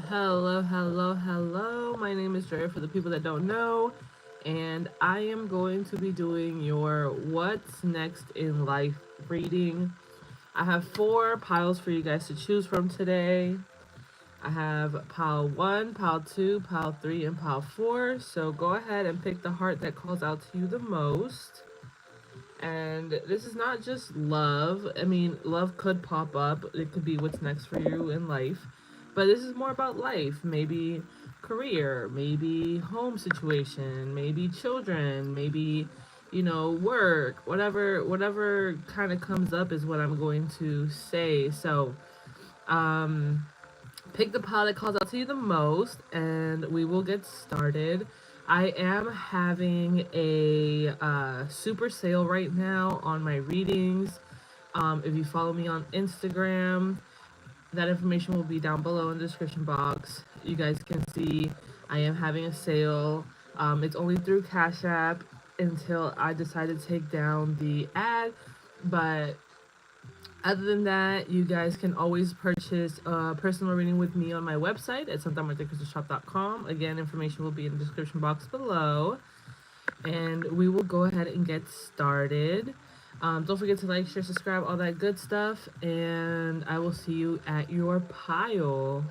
Hello, hello, hello. My name is Drea for the people that don't know, and I am going to be doing your What's Next in Life reading. I have four piles for you guys to choose from today. I have pile one, pile two, pile three, and pile four. So go ahead and pick the heart that calls out to you the most. And this is not just love. I mean, love could pop up. It could be what's next for you in life. But this is more about life. Maybe career, maybe home situation, maybe children, maybe work, whatever kind of comes up is what I'm going to say. So, um pick the pile that calls out to you the most, and we will get started. I am having a super sale right now on my readings. If you follow me on Instagram, that information will be down below in the description box. You guys can see I am having a sale. It's only through Cash App until I decide to take down the ad, but other than that, you guys can always purchase a personal reading with me on my website at santamartecrystalshop.com. Again, information will be in the description box below. And we will go ahead and get started. Don't forget to like, share, subscribe, all that good stuff. And I will see you at your pile.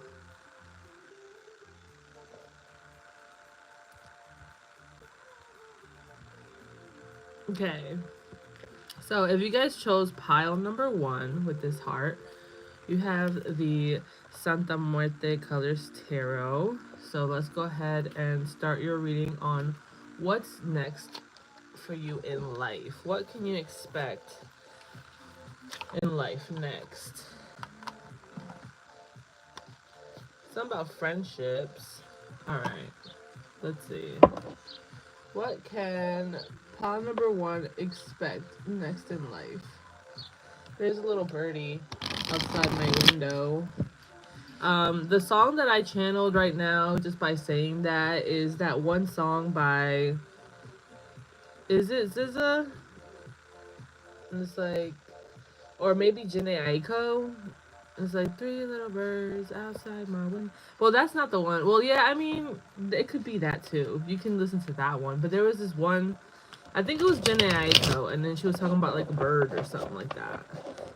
Okay. So if you guys chose pile number one with this heart, you have the Santa Muerte Colors Tarot. So let's go ahead and start your reading on what's next for you in life. What can you expect in life next? Something about friendships. Alright, let's see. What can pile number one expect next in life? There's a little birdie outside my window. The song that I channeled right now, just by saying that, is that one song by, is it SZA? And it's like, or maybe Jhené Aiko. It's like three little birds outside my window. Well, that's not the one. Well, yeah, I mean, it could be that too. You can listen to that one. But there was this one, I think it was Jhené Aiko, and then she was talking about like a bird or something like that.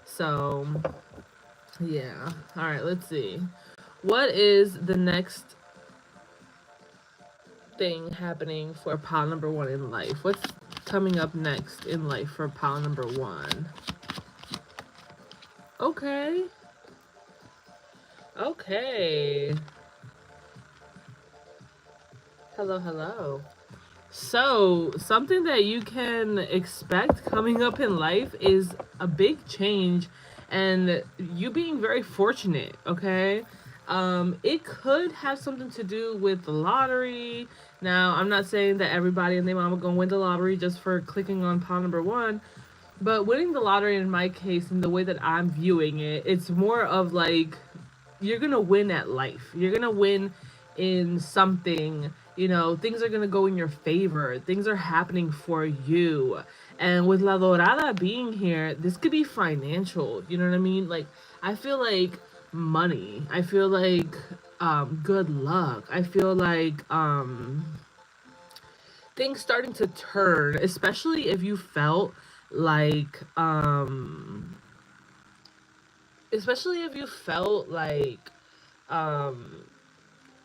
So, yeah. All right, let's see. What is the next thing happening for pile number one in life? What's coming up next in life for pile number one? Okay. Okay. Hello, hello. So, something that you can expect coming up in life is a big change and you being very fortunate, okay? It could have something to do with the lottery. Now, I'm not saying that everybody and their mama gonna win the lottery just for clicking on pile number one, but winning the lottery in my case, and the way that I'm viewing it, it's more of like you're gonna win at life. You're gonna win in something. Things are gonna go in your favor. Things are happening for you. And with La Dorada being here, this could be financial. You know what I mean? Like, I feel like money. I feel like good luck. I feel like things starting to turn, especially if you felt like especially if you felt like um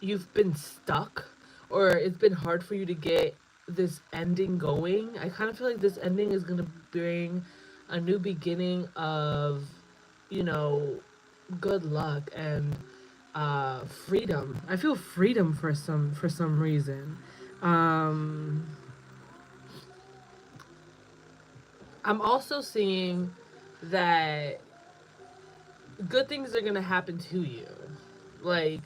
you've been stuck, or it's been hard for you to get this ending going. I kind of feel like this ending is going to bring a new beginning of, you know, good luck and freedom. I feel freedom for some reason. Um I'm also seeing that good things are going to happen to you. Like,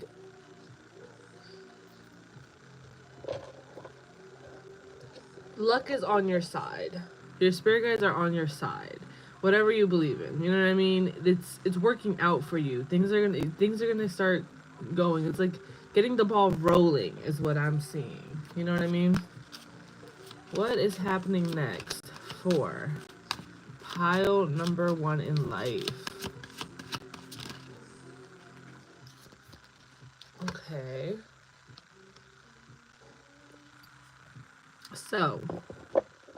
luck is on your side. Your spirit guides are on your side. Whatever you believe in, you know what I mean. It's working out for you. Things are gonna start going. It's like getting the ball rolling is what I'm seeing. You know what I mean. What is happening next for pile number one in life? Okay. So,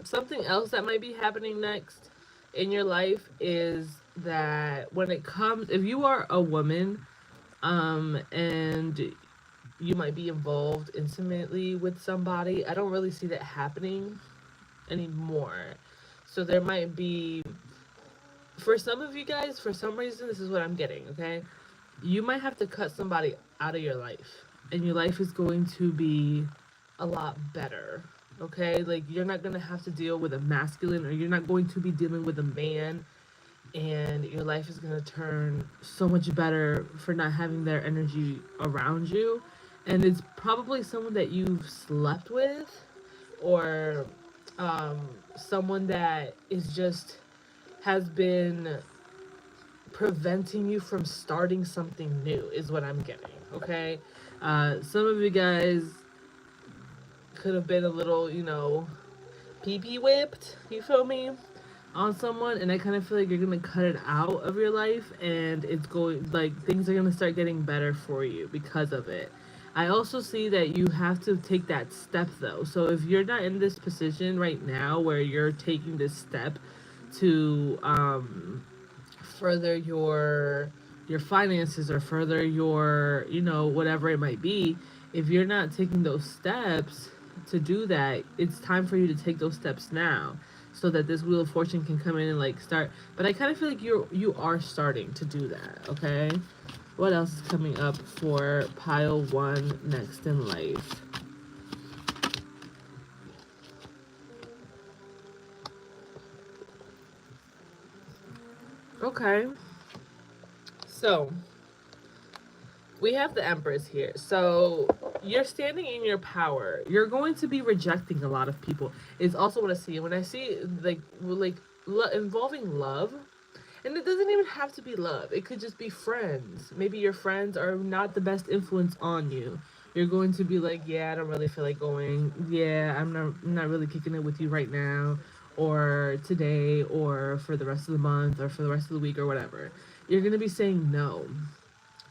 something else that might be happening next in your life is that when it comes, if you are a woman, and you might be involved intimately with somebody, I don't really see that happening anymore. So there might be, for some of you guys, for some reason, this is what I'm getting, okay? You might have to cut somebody out of your life, and your life is going to be a lot better, okay? Like, you're not gonna have to deal with a masculine, or you're not going to be dealing with a man, and your life is gonna turn so much better for not having their energy around you. And it's probably someone that you've slept with, or um, someone that is just has been preventing you from starting something new, is what I'm getting. Okay, some of you guys could have been a little, pee pee whipped. You feel me? On someone, and I kind of feel like you're gonna cut it out of your life, and it's going, like, things are gonna start getting better for you because of it. I also see that you have to take that step though. So if you're not in this position right now where you're taking this step to further your finances, or further your, whatever it might be, if you're not taking those steps to do that, it's time for you to take those steps now, so that this wheel of fortune can come in and like start. But I kind of feel like you are starting to do that. Okay, what else is coming up for pile one, next in life? Okay, so we have the Empress here. So you're standing in your power. You're going to be rejecting a lot of people. It's also what I see. When I see involving love, and it doesn't even have to be love. It could just be friends. Maybe your friends are not the best influence on you. You're going to be like, yeah, I don't really feel like going. Yeah, I'm not really kicking it with you right now, or today, or for the rest of the month, or for the rest of the week, or whatever. You're gonna be saying no.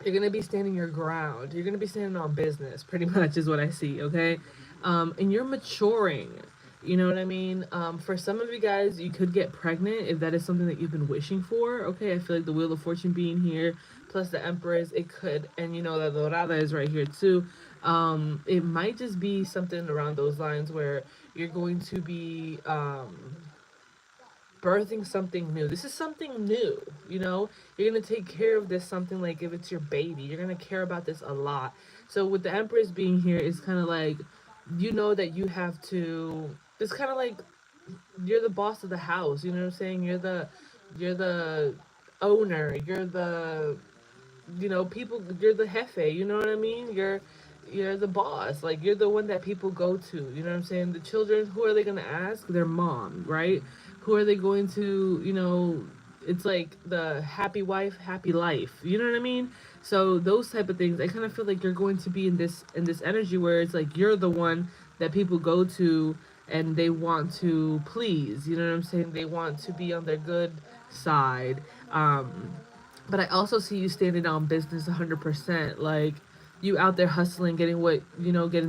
You're gonna be standing your ground. You're gonna be standing on business, pretty much is what I see. Okay, and you're maturing. You know what I mean? For some of you guys, you could get pregnant if that is something that you've been wishing for. Okay, I feel like the Wheel of Fortune being here, plus the Empress, it could, and the Dorada is right here too. It might just be something around those lines where you're going to be birthing something new. This is something new, You're going to take care of this, something like if it's your baby. You're going to care about this a lot. So with the Empress being here, it's kind of like, that you have to, it's kind of like you're the boss of the house, you know what I'm saying? You're the owner, people, you're the jefe, you know what I mean? You're the boss. Like, you're the one that people go to. You know what I'm saying? The children, who are they going to ask? Their mom, right? Who are they going to, it's like the happy wife, happy life. You know what I mean? So those type of things, I kind of feel like you're going to be in this energy where it's like you're the one that people go to, and they want to please. You know what I'm saying? They want to be on their good side. But I also see you standing on business 100%. Like, you out there hustling, getting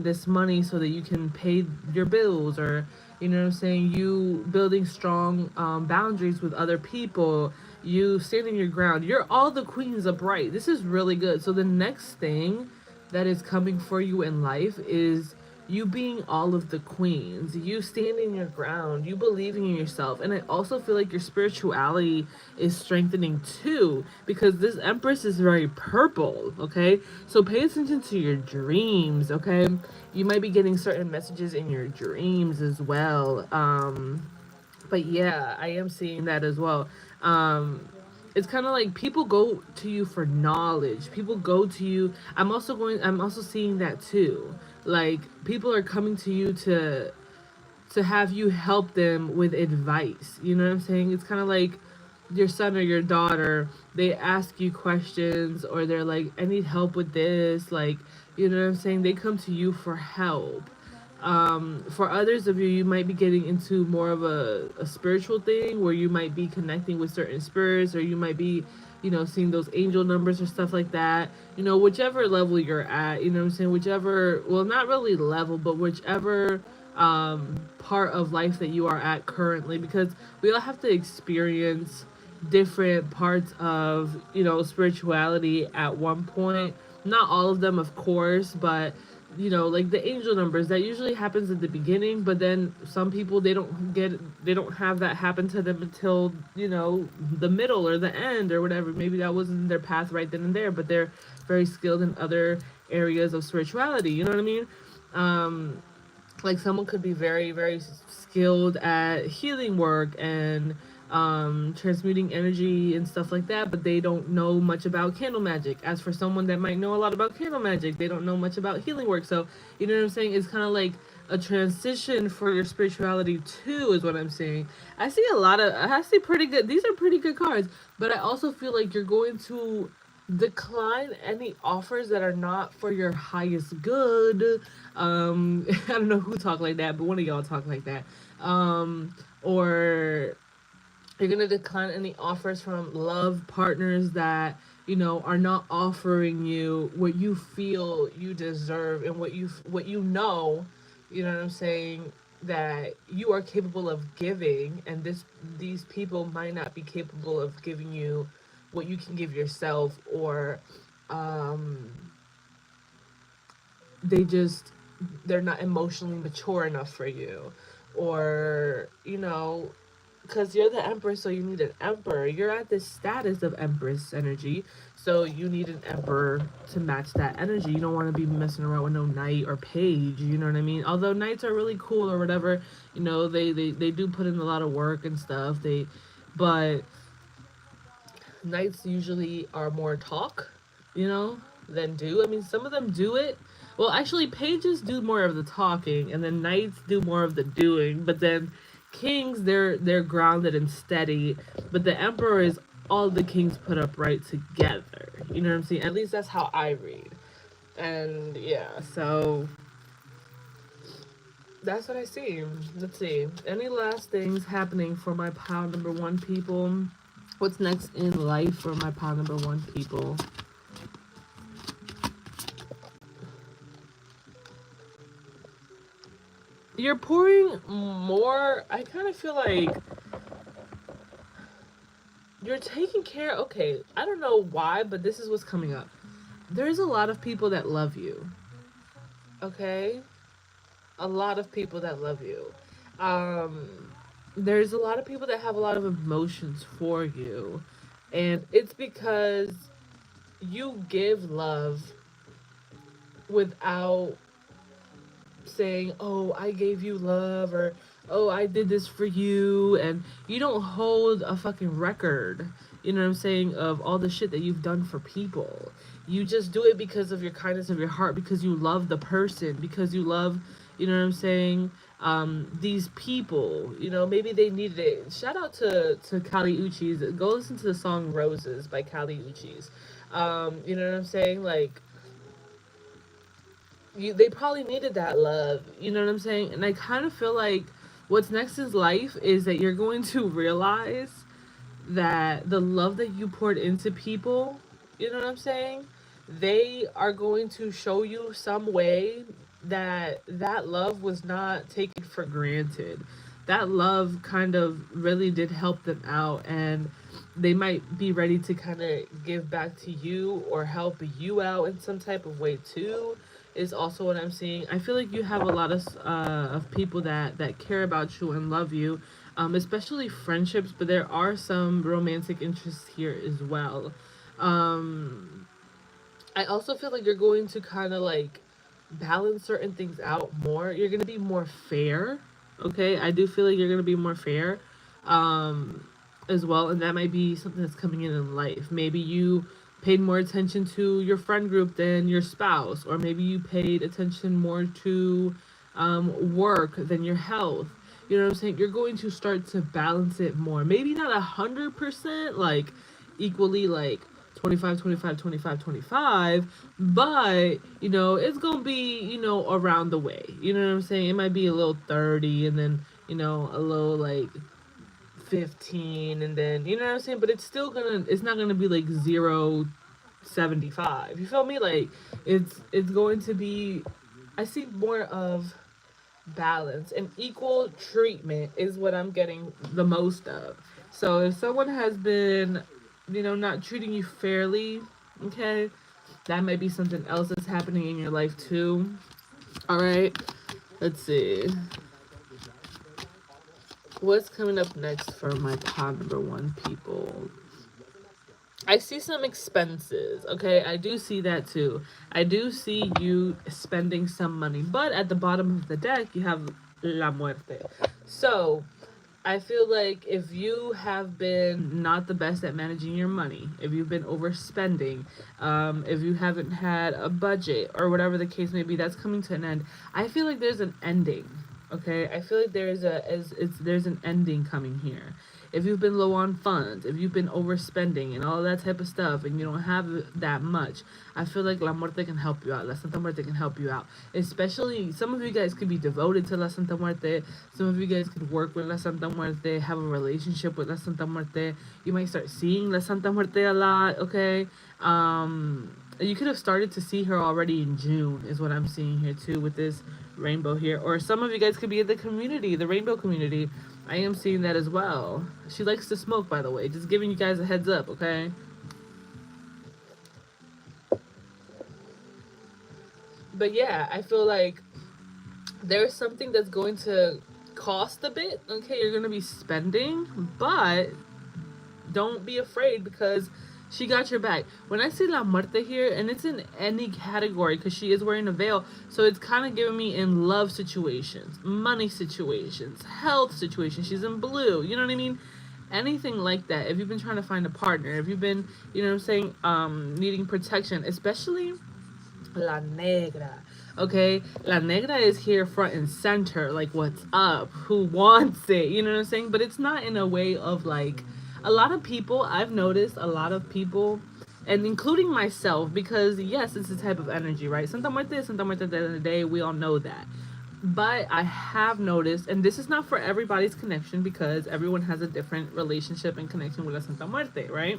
this money so that you can pay your bills, or, you know what I'm saying? You building strong boundaries with other people. You standing your ground. You're all the queens upright. This is really good. So the next thing that is coming for you in life is you being all of the queens, you standing your ground, you believing in yourself. And I also feel like your spirituality is strengthening too, because this Empress is very purple, okay? So pay attention to your dreams, okay? You might be getting certain messages in your dreams as well. But yeah, I am seeing that as well. It's kind of like people go to you for knowledge. People go to you. I'm also seeing that too. Like, people are coming to you to have you help them with advice. You know what I'm saying? It's kind of like your son or your daughter, they ask you questions, or they're like, I need help with this. Like, you know what I'm saying? They come to you for help. For others of you, you might be getting into more of a spiritual thing where you might be connecting with certain spirits, or you might be seeing those angel numbers or stuff like that. Whichever level you're at, what I'm saying, whichever, well, not really level, but whichever part of life that you are at currently, because we all have to experience different parts of spirituality at one point. Not all of them, of course, but like the angel numbers, that usually happens at the beginning, but then some people, they don't have that happen to them until the middle or the end or whatever. Maybe that wasn't their path right then and there, but they're very skilled in other areas of spirituality, you know what I mean? Like someone could be very, very skilled at healing work and transmuting energy and stuff like that, but they don't know much about candle magic. As for someone that might know a lot about candle magic, they don't know much about healing work. So you know what I'm saying? It's kind of like a transition for your spirituality too, is what I'm saying. I see pretty good, these are pretty good cards, but I also feel like you're going to decline any offers that are not for your highest good. I don't know who talk like that, but one of y'all talk like that. Or you're gonna decline any offers from love partners that are not offering you what you feel you deserve, and what I'm saying, that you are capable of giving, and these people might not be capable of giving you what you can give yourself, or um they just they're not emotionally mature enough for you, or because you're the empress, so you need an emperor. You're at this status of empress energy, so you need an emperor to match that energy. You don't want to be messing around with no knight or page, you know what I mean? Although knights are really cool or whatever, they do put in a lot of work and stuff. But knights usually are more talk, than do. I mean, some of them do it. Well, actually, pages do more of the talking, and then knights do more of the doing. But then kings, they're grounded and steady. But the emperor is all the kings put up right together. You know what I'm saying? At least that's how I read. And yeah, so that's what I see. Let's see. Any last things happening for my pile number one people? What's next in life for my pile number one people? You're pouring more. I kind of feel like you're taking care. Okay, I don't know why, but this is what's coming up. There's a lot of people that love you. Okay? A lot of people that love you. Um, there's a lot of people that have a lot of emotions for you. And it's because you give love without saying, "Oh, I gave you love," or "Oh, I did this for you," and you don't hold a fucking record. You know what I'm saying, of all the shit that you've done for people. You just do it because of your kindness of your heart, because you love the person, because you love, you know what I'm saying, these people. Maybe they needed it. Shout out to Kali Uchis. Go listen to the song "Roses" by Kali Uchis. You know what I'm saying, like they probably needed that love. You know what I'm saying? And I kind of feel like what's next in life is that you're going to realize that the love that you poured into people, you know what I'm saying? They are going to show you some way that that love was not taken for granted. That love kind of really did help them out, and they might be ready to kind of give back to you or help you out in some type of way too, is also what I'm seeing. I feel like you have a lot of people that care about you and love you, especially friendships, but there are some romantic interests here as well. Um, I also feel like you're going to kind of like balance certain things out more. You're going to be more fair. Okay, I do feel like you're going to be more fair, um, as well, and that might be something that's coming in life. Maybe you paid more attention to your friend group than your spouse, or maybe you paid attention more to work than your health. You know what I'm saying? You're going to start to balance it more. Maybe not 100%, like equally, like 25, 25, 25, 25, but it's gonna be around the way. You know what I'm saying? It might be a little 30, and then a little like 15, and then you know what I'm saying, but it's not gonna be like 0.75. You feel me? Like it's going to be, I see more of balance and equal treatment is what I'm getting the most of. So if someone has been, not treating you fairly, okay, that might be something else that's happening in your life too. All right, let's see. What's coming up next for my pod number one people? I see some expenses. Okay, I do see that too. I do see you spending some money, but at the bottom of the deck you have La Muerte. So I feel like if you have been not the best at managing your money, if you've been overspending, if you haven't had a budget or whatever the case may be, that's coming to an end. I feel like there's an ending. Okay, I feel like there's an ending coming here. If you've been low on funds, if you've been overspending and all that type of stuff, and you don't have that much, I feel like La Muerte can help you out. La Santa Muerte can help you out. Especially, some of you guys could be devoted to La Santa Muerte. Some of you guys could work with La Santa Muerte, have a relationship with La Santa Muerte. You might start seeing La Santa Muerte a lot, okay? You could have started to see her already in June, is what I'm seeing here too, with this rainbow here. Or some of you guys could be in the community, the rainbow community. I am seeing that as well. She likes to smoke, by the way. Just giving you guys a heads up, okay? But yeah, I feel like there's something that's going to cost a bit. Okay, you're going to be spending, but don't be afraid because she got your back. When I see La Muerte here, and it's in any category because she is wearing a veil, so it's kind of giving me in love situations, money situations, health situations. She's in blue. You know what I mean? Anything like that. If you've been trying to find a partner, if you've been, needing protection, especially La Negra. Okay, La Negra is here front and center, like what's up, who wants it, you know what I'm saying? But it's not in a way of like, a lot of people, I've noticed a lot of people, and including myself, because yes, it's a type of energy, right? Santa Muerte is Santa Muerte at the end of the day, we all know that. But I have noticed, and this is not for everybody's connection because everyone has a different relationship and connection with La Santa Muerte, right?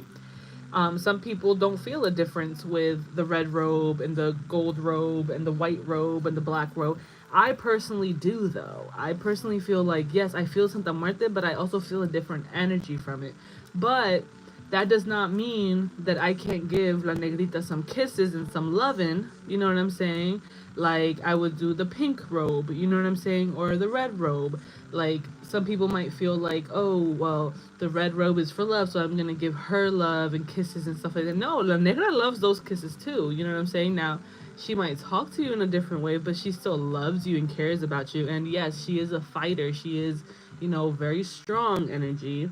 Some people don't feel a difference with the red robe and the gold robe and the white robe and the black robe. I personally do, though. I personally feel like, yes, I feel Santa Muerte, but I also feel a different energy from it. But that does not mean that I can't give La Negrita some kisses and some loving. You know what I'm saying? Like, I would do the pink robe, you know what I'm saying? Or the red robe. Like, some people might feel like, oh, well, the red robe is for love, so I'm going to give her love and kisses and stuff like that. No, La Negra loves those kisses too, you know what I'm saying? Now, she might talk to you in a different way, but she still loves you and cares about you. And yes, she is a fighter. She is, very strong energy.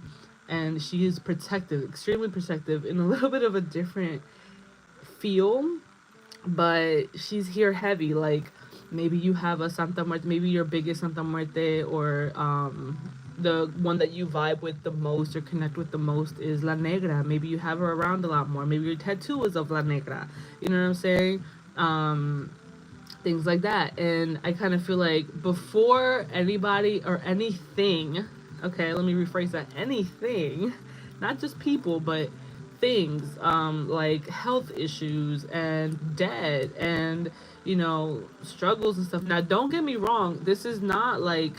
And she is protective, extremely protective, in a little bit of a different feel, but she's here heavy. Like, maybe you have a Santa Muerte, maybe your biggest Santa Muerte, or the one that you vibe with the most or connect with the most is La Negra. Maybe you have her around a lot more. Maybe your tattoo is of La Negra. You know what I'm saying? Things like that. And I kind of feel like before anybody or anything, okay, let me rephrase that, anything, not just people, but things, like health issues and debt and, struggles and stuff. Now, don't get me wrong, this is not like,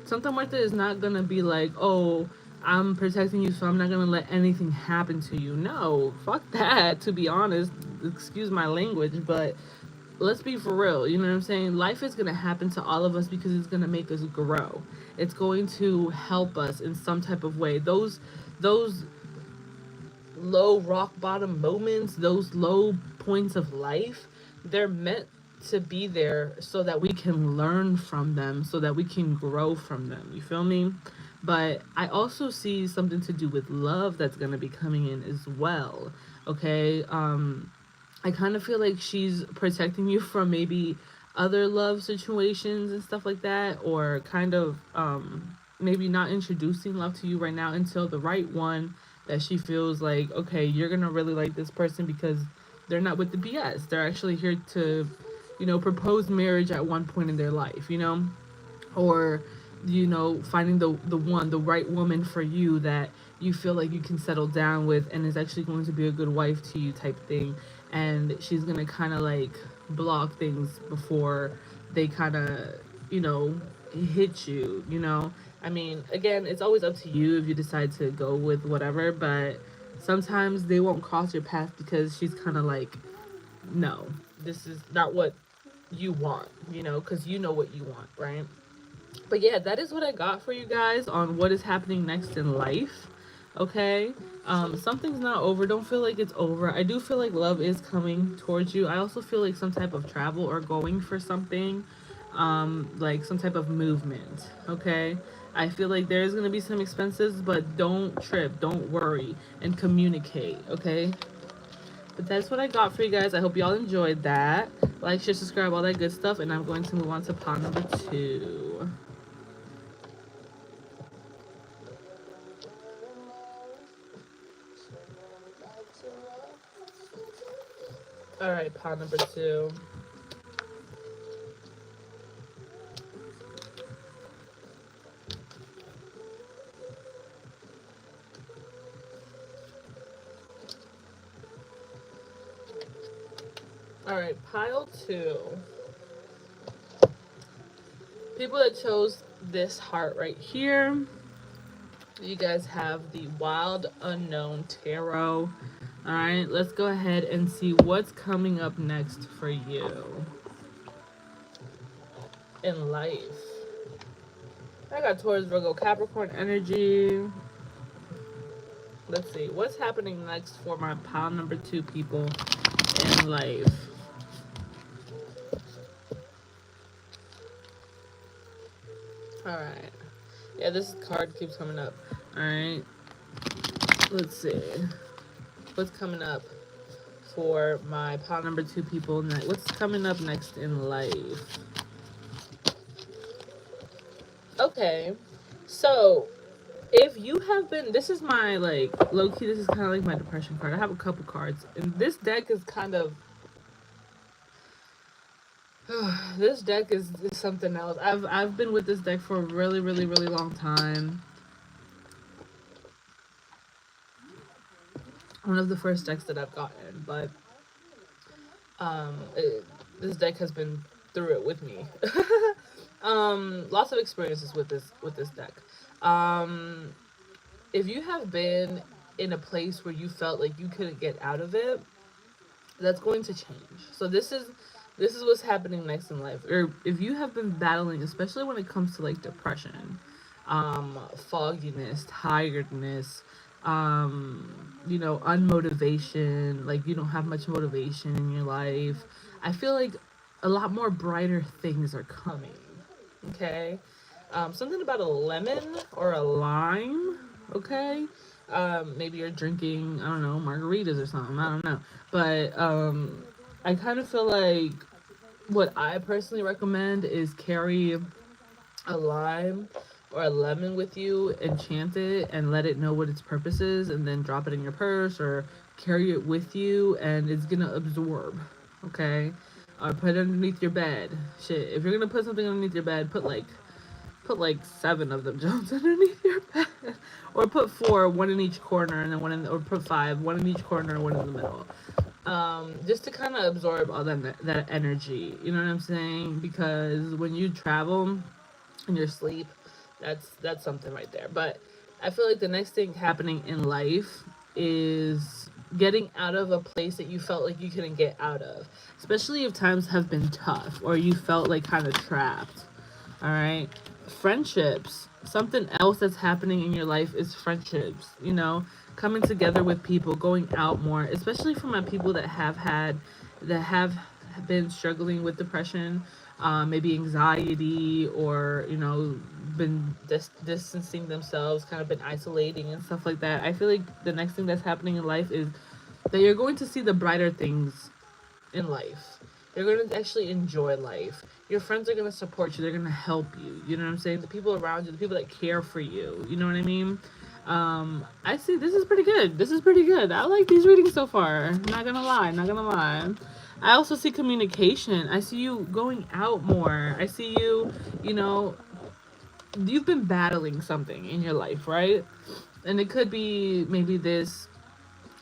Santa Muerte is not gonna be like, oh, I'm protecting you, so I'm not gonna let anything happen to you. No, fuck that, to be honest. Excuse my language, but let's be for real. You know what I'm saying? Life is going to happen to all of us because it's going to make us grow. It's going to help us in some type of way. Those low rock bottom moments, those low points of life, they're meant to be there so that we can learn from them, so that we can grow from them. You feel me? But I also see something to do with love that's going to be coming in as well. Okay? I kind of feel like she's protecting you from maybe other love situations and stuff like that, or kind of maybe not introducing love to you right now until the right one that she feels like, okay, you're gonna really like this person because they're not with the BS. They're actually here to, propose marriage at one point in their life, or finding the right woman for you that you feel like you can settle down with and is actually going to be a good wife to you type thing. And she's gonna kind of like block things before they kind of you know hit you. I mean, again, it's always up to you if you decide to go with whatever, but sometimes they won't cross your path because she's kind of like, no, this is not what you want, because you know what you want, right? But yeah, that is what I got for you guys on what is happening next in life. Okay. Something's not over. Don't feel like it's over. I do feel like love is coming towards you. I also feel like some type of travel or going for something, like some type of movement. Okay. I feel like there's gonna be some expenses, but don't trip, don't worry, and communicate. Okay. But that's what I got for you guys. I hope y'all enjoyed that. Like, share, subscribe, all that good stuff, and I'm going to move on to pile number 2. All right, pile number 2. All right, pile 2. People that chose this heart right here, you guys have the Wild Unknown Tarot. All right, let's go ahead and see what's coming up next for you in life. I got Taurus, Virgo, Capricorn energy. Let's see what's happening next for my pile number 2 people in life. All right. Yeah, this card keeps coming up. All right. Let's see what's coming up for my pile number 2 people. What's coming up next in life? Okay, so if you have been, this is my like low key. This is kind of like my depression card. I have a couple cards, and this deck is kind of. This deck is something else. I've been with this deck for a really, really, really long time. One of the first decks that I've gotten, but this deck has been through it with me. Lots of experiences with this deck. If you have been in a place where you felt like you couldn't get out of it, that's going to change. So this is what's happening next in life. Or if you have been battling, especially when it comes to like depression, fogginess, tiredness, unmotivation, like you don't have much motivation in your life, I feel like a lot more brighter things are coming. Okay. Something about a lemon or a lime. Okay. Maybe you're drinking, I don't know, margaritas or something. I don't know. But I kind of feel like what I personally recommend is carry a lime or a lemon with you, enchant it, and let it know what its purpose is, and then drop it in your purse or carry it with you, and it's gonna absorb. Okay. Or put it underneath your bed. Shit, if you're gonna put something underneath your bed, put like 7 of them Jones underneath your bed, or put 4, one in each corner, and then or put 5, one in each corner and one in the middle. Just to kind of absorb all that energy. You know what I'm saying? Because when you travel in your sleep, that's something right there. But I feel like the next thing happening in life is getting out of a place that you felt like you couldn't get out of, especially if times have been tough or you felt like kind of trapped. All right. Friendships. Something else that's happening in your life is friendships, coming together with people, going out more, especially for my people that have been struggling with depression, maybe anxiety, or, been distancing themselves, kind of been isolating and stuff like that. I feel like the next thing that's happening in life is that you're going to see the brighter things in life. You're going to actually enjoy life. Your friends are going to support you. They're going to help you. You know what I'm saying? The people around you, the people that care for you. You know what I mean? I see this is pretty good. This is pretty good. I like these readings so far. Not going to lie. I also see communication. I see you going out more. I see you, you've been battling something in your life, right? And it could be maybe this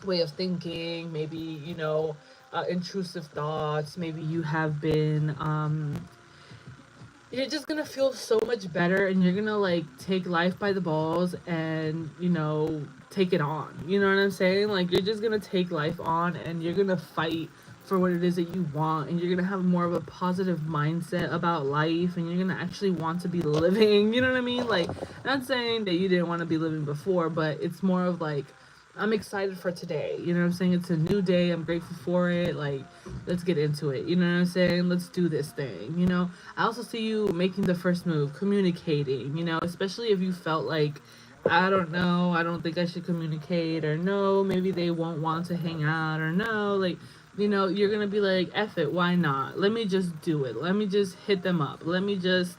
way of thinking, maybe, intrusive thoughts, maybe you have been, you're just gonna feel so much better and you're gonna like take life by the balls and, take it on. You know what I'm saying? Like, you're just gonna take life on and you're gonna fight for what it is that you want, and you're gonna have more of a positive mindset about life, and you're gonna actually want to be living. You know what I mean? Like, not saying that you didn't want to be living before, but it's more of like, I'm excited for today. You know what I'm saying? It's a new day. I'm grateful for it. Like, let's get into it. You know what I'm saying? Let's do this thing. I also see you making the first move, communicating, especially if you felt like, I don't know, I don't think I should communicate, or no, maybe they won't want to hang out, or no, like, you're gonna be like, F it, why not? Let me just do it. Let me just hit them up. Let me just,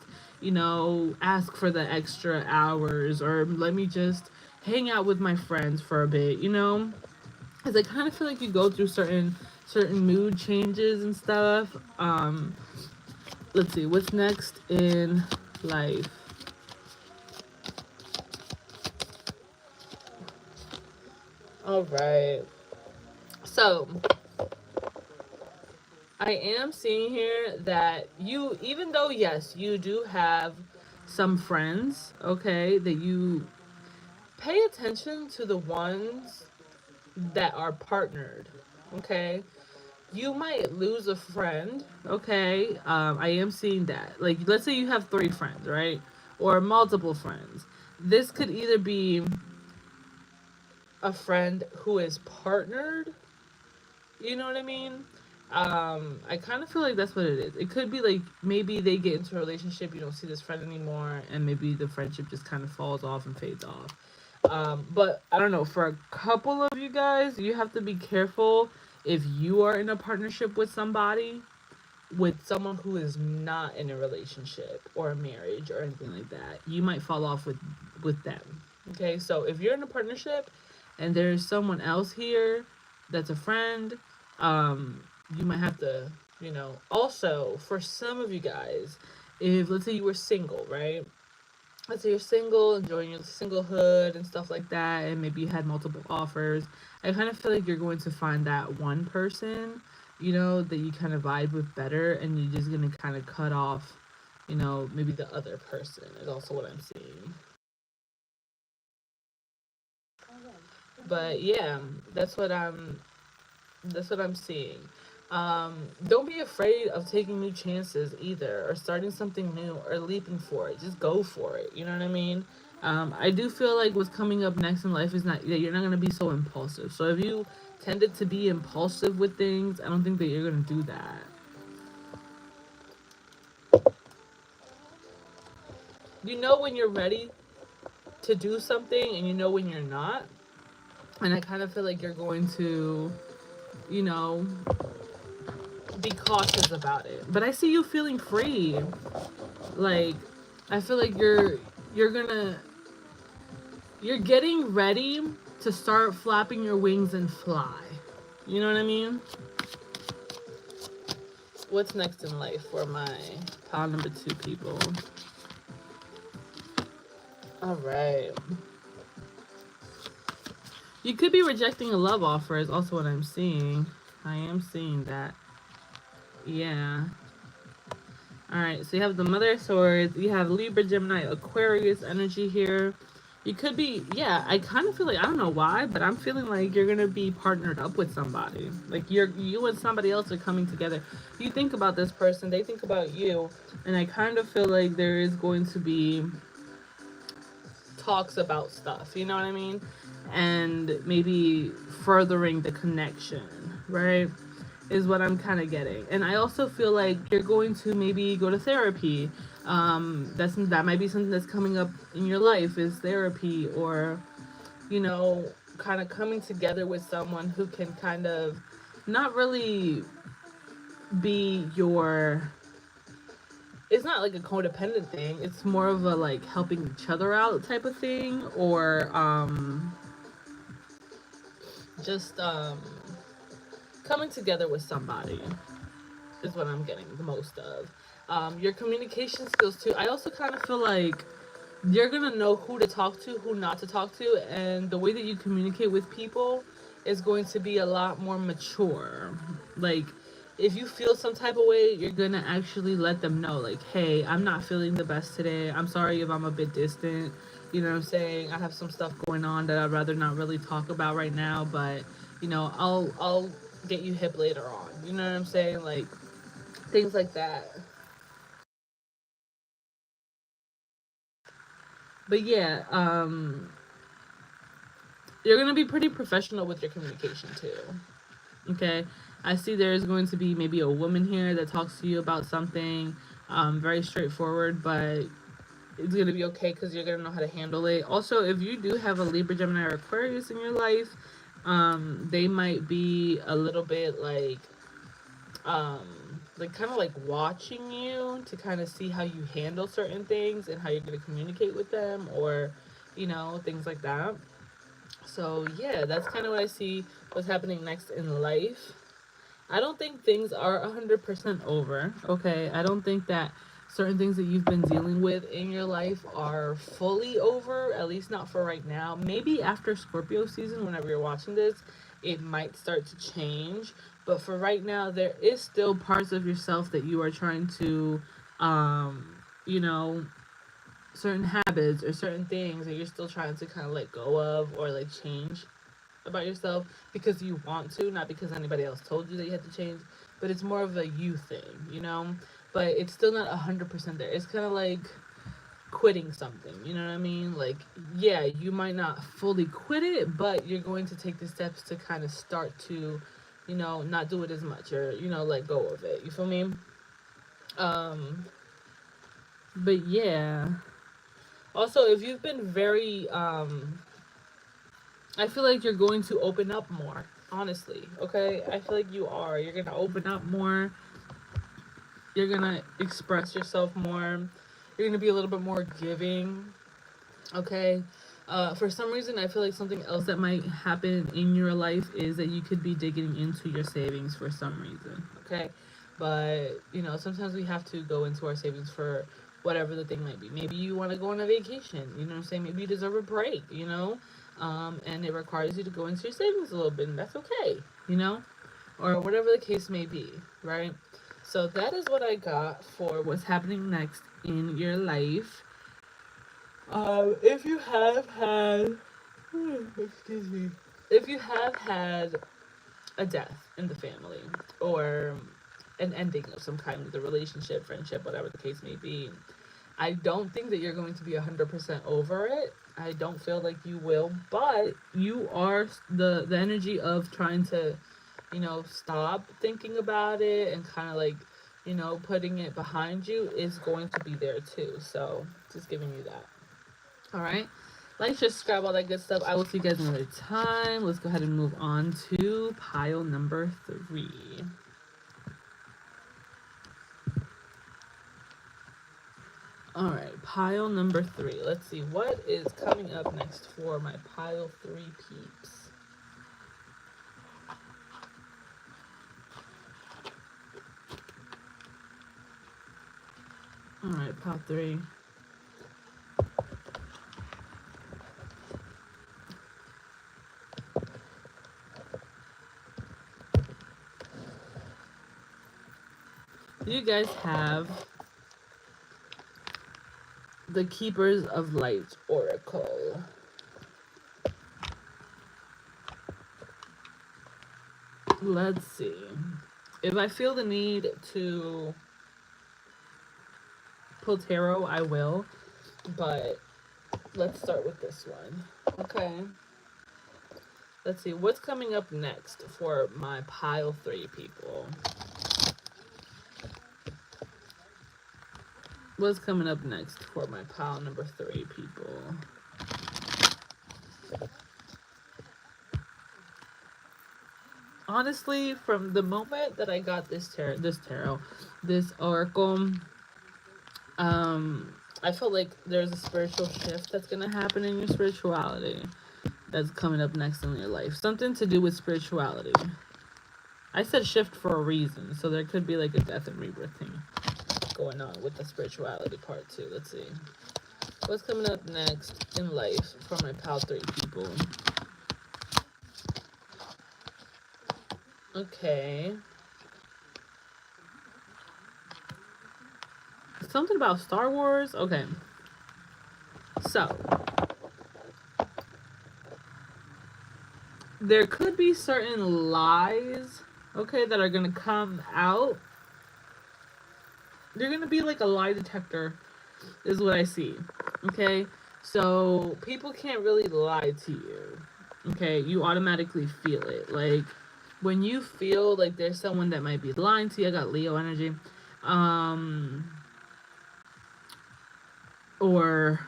ask for the extra hours, or let me just hang out with my friends for a bit, Because I kind of feel like you go through certain mood changes and stuff. Let's see, what's next in life? All right. So, I am seeing here that you, even though, yes, you do have some friends, okay, that you pay attention to the ones that are partnered, okay? You might lose a friend, okay? I am seeing that. Like, let's say you have 3 friends, right? Or multiple friends. This could either be a friend who is partnered, you know what I mean? I kind of feel like that's what it is. It could be like maybe they get into a relationship, you don't see this friend anymore, and maybe the friendship just kind of falls off and fades off. But I don't know, for a couple of you guys, you have to be careful if you are in a partnership with someone who is not in a relationship or a marriage or anything like that. You might fall off with them. Okay, so if you're in a partnership and there's someone else here that's a friend, you might have to, also for some of you guys, if let's say you were single, right? Let's say you're single, enjoying your singlehood and stuff like that, and maybe you had multiple offers. I kind of feel like you're going to find that one person, that you kind of vibe with better, and you're just going to kind of cut off, maybe the other person, is also what I'm seeing. But yeah, that's what I'm seeing. Don't be afraid of taking new chances either, or starting something new, or leaping for it. Just go for it. You know what I mean? I do feel like what's coming up next in life is not that you're not gonna be so impulsive. So if you tended to be impulsive with things, I don't think that you're gonna do that. You know when you're ready to do something, and you know when you're not. And I kind of feel like you're going to, you know, be cautious about it. But I see you feeling free. Like, I feel like you're gonna you're getting ready to start flapping your wings and fly. You know what I mean? What's next in life for my pile number 2 people? All right. You could be rejecting a love offer is also what I'm seeing. I am seeing that. Yeah. All right, so you have the Mother of Swords, you have Libra, Gemini, Aquarius energy here. You could be, yeah, I kind of feel like, I don't know why, but I'm feeling like you're going to be partnered up with somebody. Like, you and somebody else are coming together. You think about this person, they think about you, and I kind of feel like there is going to be talks about stuff, you know what I mean? And maybe furthering the connection, right? Is what I'm kind of getting. And I also feel like you're going to maybe go to therapy. That might be something that's coming up in your life, is therapy, or kind of coming together with someone who can kind of not really be your. It's not like a codependent thing. It's more of a like helping each other out type of thing, or just coming together with somebody is what I'm getting the most of. Your communication skills too. I also kind of feel like you're gonna know who to talk to, who not to talk to, and the way that you communicate with people is going to be a lot more mature. Like, if you feel some type of way, you're gonna actually let them know, like, hey, I'm not feeling the best today. I'm sorry if I'm a bit distant. You know what I'm saying? I have some stuff going on that I'd rather not really talk about right now, but I'll get you hip later on. You know what I'm saying? Like, things like that. But yeah, you're going to be pretty professional with your communication too. Okay, I see there's going to be maybe a woman here that talks to you about something, very straightforward, but it's going to be okay because you're going to know how to handle it. Also, if you do have a Libra, Gemini, or Aquarius in your life, they might be a little bit like kind of like watching you to kind of see how you handle certain things and how you're going to communicate with them, or things like that. So yeah, that's kind of what I see what's happening next in life. I don't think things are 100% over. Okay, I don't think that certain things that you've been dealing with in your life are fully over, at least not for right now. Maybe after Scorpio season, whenever you're watching this, it might start to change. But for right now, there is still parts of yourself that you are trying to, you know, certain habits or certain things that you're still trying to kind of let go of or like change about yourself because you want to, not because anybody else told you that you had to change. But it's more of a you thing. But it's still not 100% there. It's kind of like quitting something, you know what I mean? Like, yeah, you might not fully quit it, but you're going to take the steps to kind of start to, not do it as much, or let go of it. You feel me? um but yeah, also, if you've been very I feel like you're going to open up more, honestly. Okay? I feel like you are. You're going to open up more. You're going to express yourself more. You're going to be a little bit more giving. Okay? For some reason, I feel like something else that might happen in your life is that you could be digging into your savings for some reason. Okay? But, sometimes we have to go into our savings for whatever the thing might be. Maybe you want to go on a vacation. You know what I'm saying? Maybe you deserve a break. And it requires you to go into your savings a little bit, and that's okay, you know, or whatever the case may be, right? So that is what I got for what's happening next in your life. If you have had, excuse me, if you have had a death in the family, or an ending of some kind with a relationship, friendship, whatever the case may be, I don't think that you're going to be 100% over it. I don't feel like you will, but you are the energy of trying to, stop thinking about it and kind of like, putting it behind you is going to be there too. So just giving you that. All right. Like, share, subscribe, all that good stuff. I will see you guys another time. Let's go ahead and move on to pile number 3. All right, pile number 3. Let's see what is coming up next for my pile 3 peeps. All right, pile 3. You guys have the Keepers of Light Oracle. Let's see. If I feel the need to pull tarot, I will. But let's start with this one. Okay. Let's see. What's coming up next for my pile 3 people? What's coming up next for my pile number 3 people? Honestly, from the moment that I got this oracle, I felt like there's a spiritual shift that's gonna happen in your spirituality that's coming up next in your life. Something to do with spirituality. I said shift for a reason, so there could be like a death and rebirth thing going on with the spirituality part too. Let's see. What's coming up next in life for my pal 3 people? Okay. Something about Star Wars? Okay. So, there could be certain lies, okay, that are gonna come out. They're gonna be like a lie detector, is what I see. Okay? So, people can't really lie to you. Okay? You automatically feel it. Like, when you feel like there's someone that might be lying to you, I got Leo energy. Or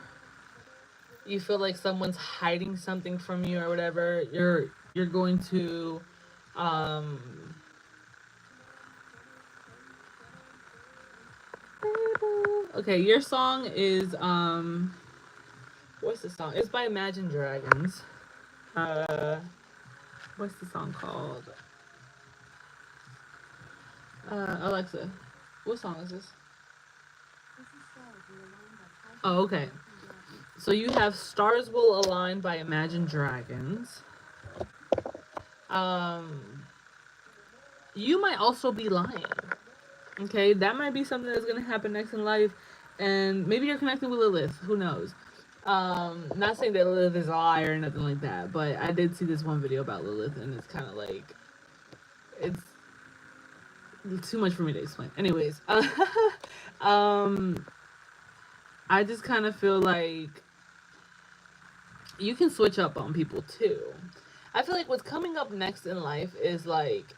you feel like someone's hiding something from you or whatever, you're going to um okay, your song is what's the song? It's by Imagine Dragons. Uh what's the song called? Alexa, what song is this? Oh, okay. So you have Stars Will Align by Imagine Dragons. Um you might also be lying. Okay, that might be something that's gonna happen next in life, and maybe you're connecting with Lilith. Who knows? Not saying that Lilith is a liar or nothing like that, but I did see this one video about Lilith, and it's kind of like it's too much for me to explain. Anyways, um, I just kind of feel like you can switch up on people too. I feel like what's coming up next in life is like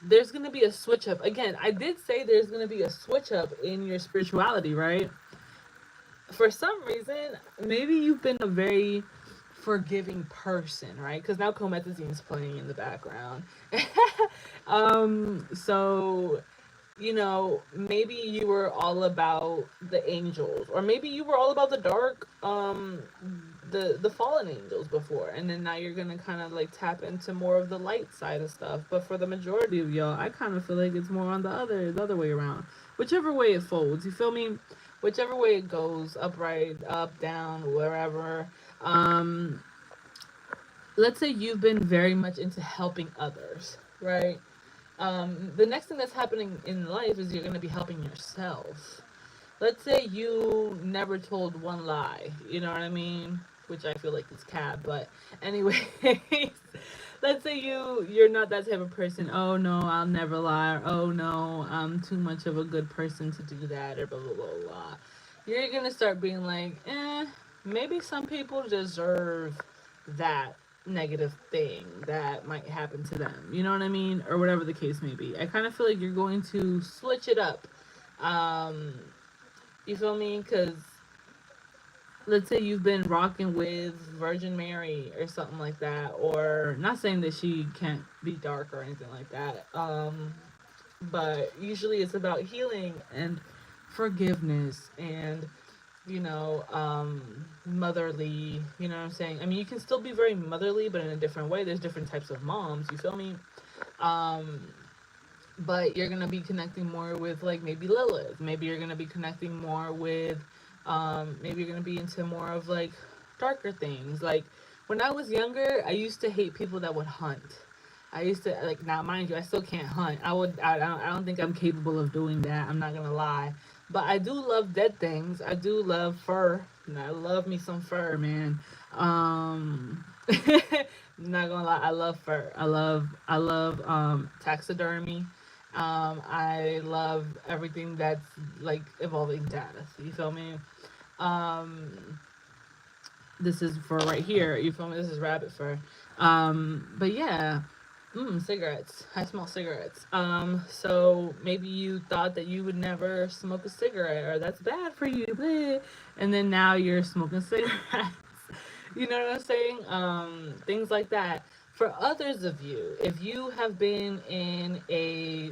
there's gonna be a switch up. Again, I did say there's gonna be a switch up in your spirituality, right? For some reason, maybe you've been a very forgiving person, right? Because now Comethazine is playing in the background. So you know, maybe you were all about the angels, or maybe you were all about the dark, the fallen angels before, and then now you're gonna kind of like tap into more of the light side of stuff. But for the majority of y'all, I kind of feel like it's more on the other way around, whichever way it folds. You feel me? Whichever way it goes, upright, up, down, wherever. Let's say you've been very much into helping others, right? The next thing that's happening in life is you're going to be helping yourself. Let's say you never told one lie, you know what I mean? Which I feel like is cap, but anyways, let's say you're not that type of person. Oh no, I'll never lie. Or, oh no, I'm too much of a good person to do that, or blah blah blah blah. You're gonna start being like, maybe some people deserve that negative thing that might happen to them. You know what I mean? Or whatever the case may be. I kind of feel like you're going to switch it up. Um, you feel me? Because let's say you've been rocking with Virgin Mary or something like that, or not saying that she can't be dark or anything like that. But usually it's about healing and forgiveness and motherly, you know what I'm saying? I mean, you can still be very motherly, but in a different way. There's different types of moms, you feel me? Um, but you're gonna be connecting more with like maybe Lilith. Maybe you're gonna be connecting more with, maybe you're gonna be into more of like darker things. Like when I was younger, I used to hate people that would hunt. I used to like now, mind you, I still can't hunt. I don't think I'm capable of doing that. I'm not gonna lie, but I do love dead things. I do love fur, and I love me some fur, man. Not gonna lie, I love fur. I love taxidermy. I love everything that's like evolving data. You feel me? Um, this is fur right here. You feel me? This is rabbit fur. But yeah, cigarettes. I smell cigarettes. So maybe you thought that you would never smoke a cigarette, or that's bad for you, bleh. And then now you're smoking cigarettes. You know what I'm saying? Things like that. For others of you, if you have been in a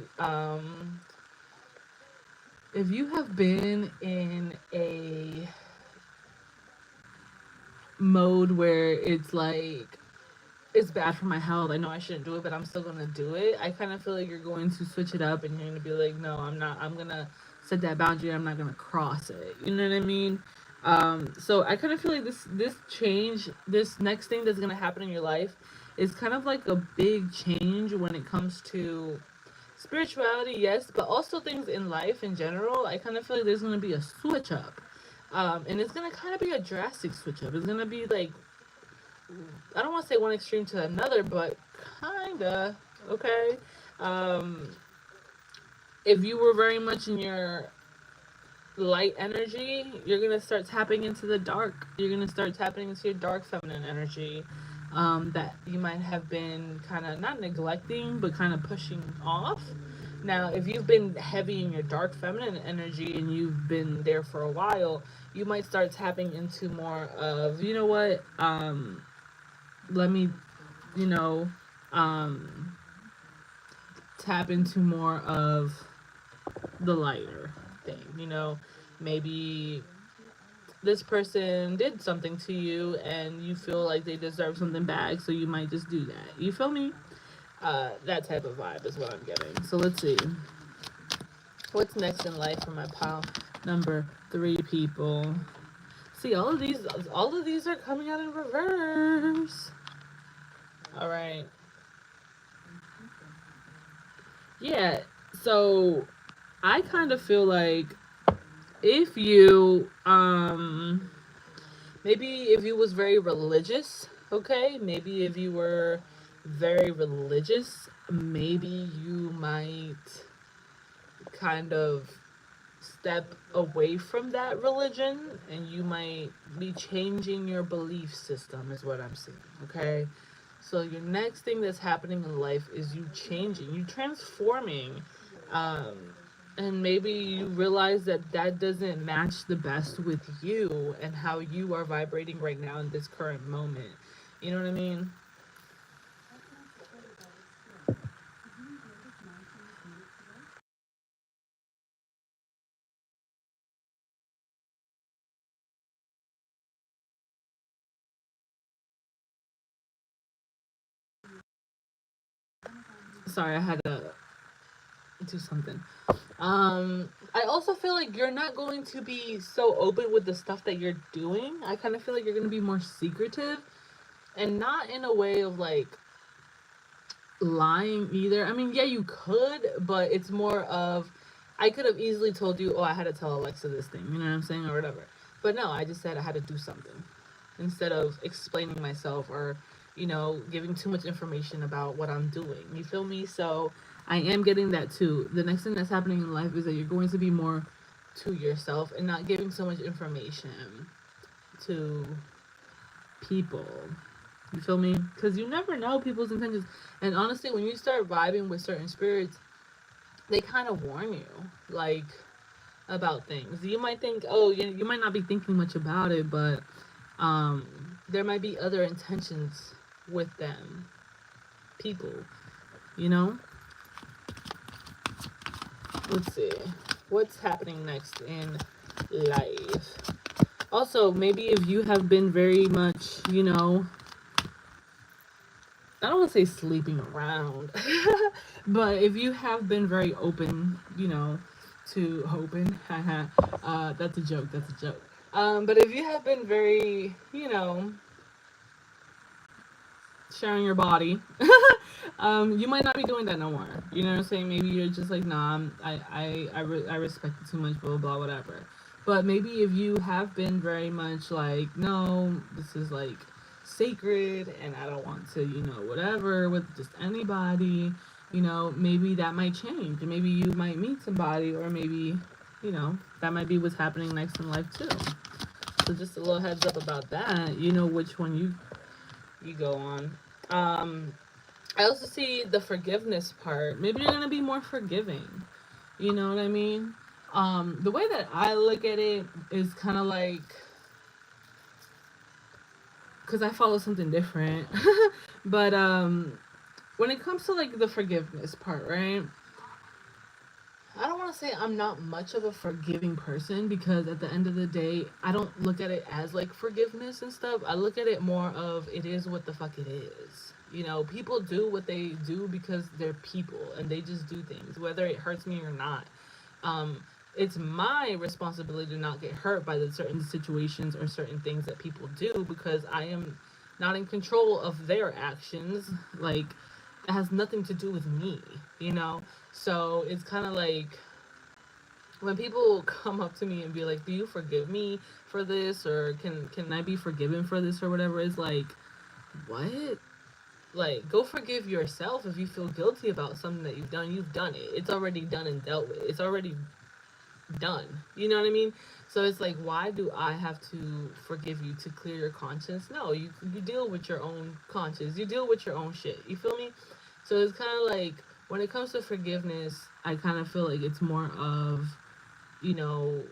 mode where it's like it's bad for my health. I know I shouldn't do it, but I'm still gonna do it. I kind of feel like you're going to switch it up, and you're gonna be like, no, I'm not. I'm gonna set that boundary. I'm not gonna cross it. You know what I mean? So I kind of feel like this change, this next thing that's gonna happen in your life, is kind of like a big change when it comes to spirituality, yes, but also things in life in general. I kind of feel like there's gonna be a switch up, and it's gonna kind of be a drastic switch up. It's gonna be like, I don't want to say one extreme to another, but kinda okay. Um, if you were very much in your light energy, you're gonna start tapping into the dark. You're gonna start tapping into your dark feminine energy, that you might have been kind of not neglecting, but kind of pushing off. Now, if you've been heavy in your dark feminine energy and you've been there for a while, you might start tapping into more of, you know what, let me, you know, um, tap into more of the lighter thing. Maybe this person did something to you and you feel like they deserve something back, so you might just do that. You feel me? That type of vibe is what I'm getting. So let's see. What's next in life for my pile number 3 people? See, all of these are coming out in reverse. All right. Yeah. So I kind of feel like if you maybe if you was very religious, okay? Maybe if you were very religious, maybe you might kind of step away from that religion and you might be changing your belief system, is what I'm saying, okay? So your next thing that's happening in life is you changing, you transforming, um, and maybe you realize that that doesn't match the best with you and how you are vibrating right now in this current moment. You know what I mean? Sorry, I had to do something. I also feel like you're not going to be so open with the stuff that you're doing. I kind of feel like you're going to be more secretive, and not in a way of like lying either. I mean, yeah, you could, but it's more of, I could have easily told you, oh, I had to tell Alexa this thing, you know what I'm saying, or whatever. But no, I just said I had to do something instead of explaining myself or, giving too much information about what I'm doing. You feel me? So I am getting that too. The next thing that's happening in life is that you're going to be more to yourself and not giving so much information to people. You feel me? Because you never know people's intentions. And honestly, when you start vibing with certain spirits, they kind of warn you, like, about things. You might think, oh, you might not be thinking much about it, but there might be other intentions with them. People, you know? Let's see. What's happening next in life? Also, maybe if you have been very much, I don't want to say sleeping around, but if you have been very open, to open, that's a joke, that's a joke. But if you have been very, sharing your body, you might not be doing that no more. You know what I'm saying? Maybe you're just like, nah, I respect it too much, blah, blah, whatever. But maybe if you have been very much like, no, this is like sacred and I don't want to, whatever with just anybody, maybe that might change. And maybe you might meet somebody, or maybe, that might be what's happening next in life too. So just a little heads up about that. You know which one you go on. I also see the forgiveness part. Maybe you're gonna be more forgiving. You know what I mean? The way that I look at it is kind of like, because I follow something different. But when it comes to like the forgiveness part, right? I don't want to say I'm not much of a forgiving person, because at the end of the day, I don't look at it as like forgiveness and stuff. I look at it more of, it is what the fuck it is. People do what they do because they're people and they just do things, whether it hurts me or not. Um, it's my responsibility to not get hurt by the certain situations or certain things that people do, because I am not in control of their actions. Like, it has nothing to do with me, you know? So it's kind of like when people come up to me and be like, "Do you forgive me for this?" or "Can I be forgiven for this?" or whatever, it's like, what? Like, go forgive yourself. If you feel guilty about something that you've done it. It's already done and dealt with. It's already done. You know what I mean? So it's like, why do I have to forgive you to clear your conscience? No, you deal with your own conscience. You deal with your own shit. You feel me? So it's kind of like, when it comes to forgiveness, I kind of feel like it's more of, you know,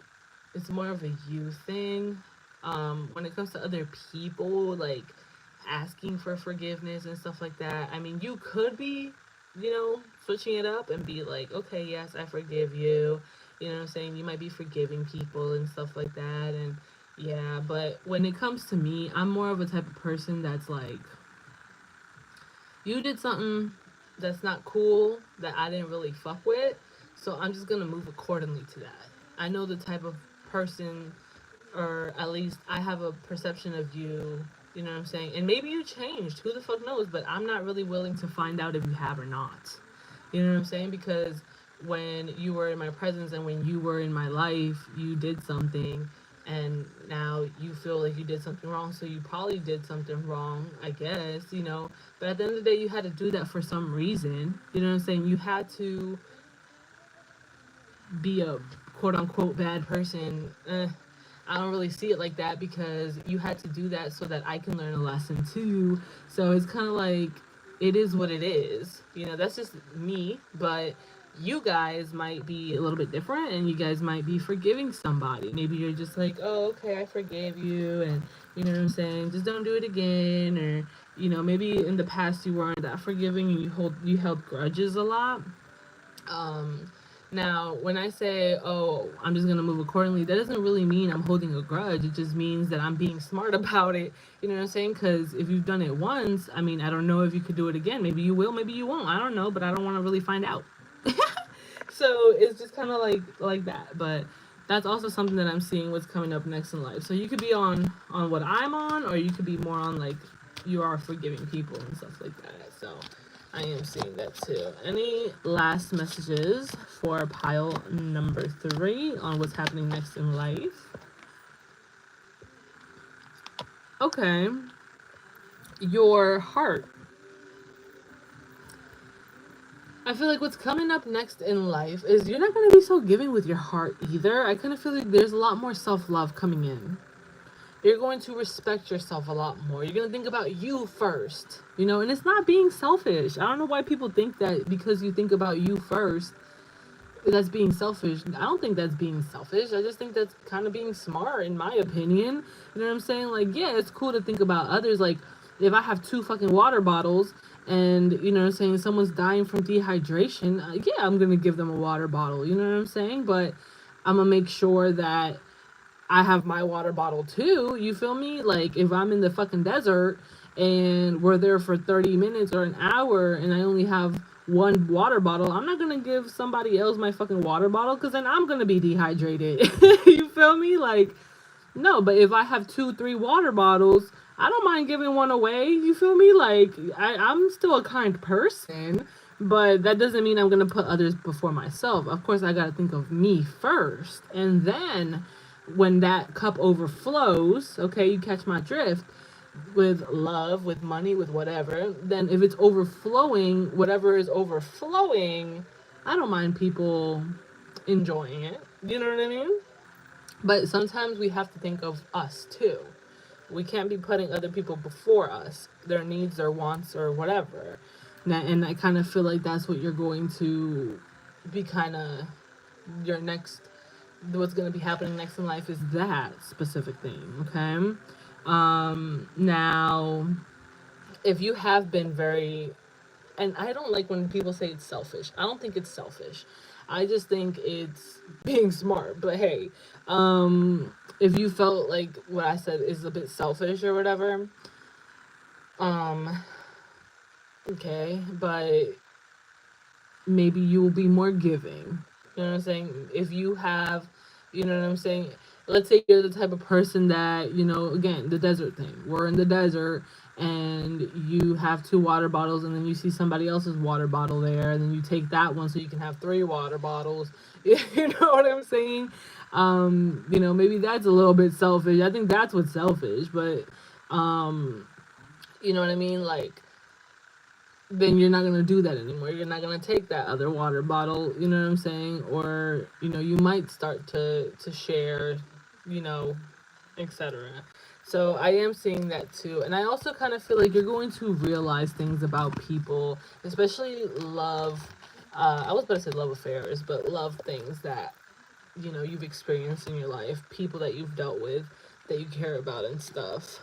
it's more of a you thing. When it comes to other people, like asking for forgiveness and stuff like that, I mean, you could be, you know, switching it up and be like, okay, yes, I forgive you. You know what I'm saying? You might be forgiving people and stuff like that. And yeah, but when it comes to me, I'm more of a type of person that's like, you did something that's not cool that I didn't really fuck with, so I'm just gonna move accordingly to that. I know the type of person, or at least I have a perception of you, you know what I'm saying? And maybe you changed, who the fuck knows, but I'm not really willing to find out if you have or not. You know what I'm saying? Because when you were in my presence and when you were in my life, you did something, and now you feel like you did something wrong, so you probably did something wrong, I guess, you know. But at the end of the day, you had to do that for some reason. You know what I'm saying? You had to be a quote unquote bad person. I don't really see it like that, because you had to do that so that I can learn a lesson too. So it's kind of like, it is what it is. You know, that's just me, but you guys might be a little bit different, and you guys might be forgiving somebody. Maybe you're just like, "Oh, okay, I forgave you." And you know what I'm saying? Just don't do it again. Or, you know, maybe in the past you weren't that forgiving and you held grudges a lot. um, Now, when I say, "Oh, I'm just gonna move accordingly," that doesn't really mean I'm holding a grudge. It just means that I'm being smart about it. You know what I'm saying? Because if you've done it once, I mean, I don't know if you could do it again. Maybe you will, maybe you won't. I don't know, but I don't want to really find out. So it's just kind of like that. But that's also something that I'm seeing what's coming up next in life. So you could be on what I'm on, or you could be more on like, you are forgiving people and stuff like that. So I am seeing that too. Any last messages for pile number 3 on what's happening next in life? Okay. Your heart. I feel like what's coming up next in life is you're not going to be so giving with your heart either. I kind of feel like there's a lot more self love coming in. You're going to respect yourself a lot more. You're going to think about you first, you know, and it's not being selfish. I don't know why people think that because you think about you first, that's being selfish. I don't think that's being selfish. I just think that's kind of being smart, in my opinion. You know what I'm saying? Like, yeah, it's cool to think about others. Like, if I have 2 fucking water bottles and, you know what I'm saying, someone's dying from dehydration, yeah, I'm going to give them a water bottle. You know what I'm saying? But I'm going to make sure that I have my water bottle too. You feel me? Like, if I'm in the fucking desert and we're there for 30 minutes or an hour and I only have one water bottle, I'm not gonna give somebody else my fucking water bottle, because then I'm gonna be dehydrated. You feel me? Like, no, but if I have 2, 3 water bottles, I don't mind giving one away. You feel me? Like, I'm still a kind person, but that doesn't mean I'm gonna put others before myself. Of course, I gotta think of me first, and then when that cup overflows, okay, you catch my drift, with love, with money, with whatever, then if it's overflowing, whatever is overflowing, I don't mind people enjoying it. You know what I mean? But sometimes we have to think of us too. We can't be putting other people before us, their needs or wants or whatever. And I kind of feel like that's what you're going to be kind of your next, what's going to be happening next in life is that specific thing, okay? Now, if you have been very, and I don't like when people say it's selfish. I don't think it's selfish. I just think it's being smart. But hey, if you felt like what I said is a bit selfish or whatever, um, okay, but maybe you will be more giving. You know what I'm saying? If you have, you know what I'm saying? Let's say you're the type of person that, again, the desert thing. We're in the desert and you have two water bottles and then you see somebody else's water bottle there and then you take that one so you can have three water bottles. You know what I'm saying? Maybe that's a little bit selfish. I think that's what's selfish, but you know what I mean? Like, then you're not gonna do that anymore. You're not gonna take that other water bottle, you know what I'm saying? Or, you might start to share, you know, etc. So I am seeing that too. And I also kind of feel like you're going to realize things about people, especially love. I was about to say love affairs, but love things that, you've experienced in your life, people that you've dealt with, that you care about and stuff.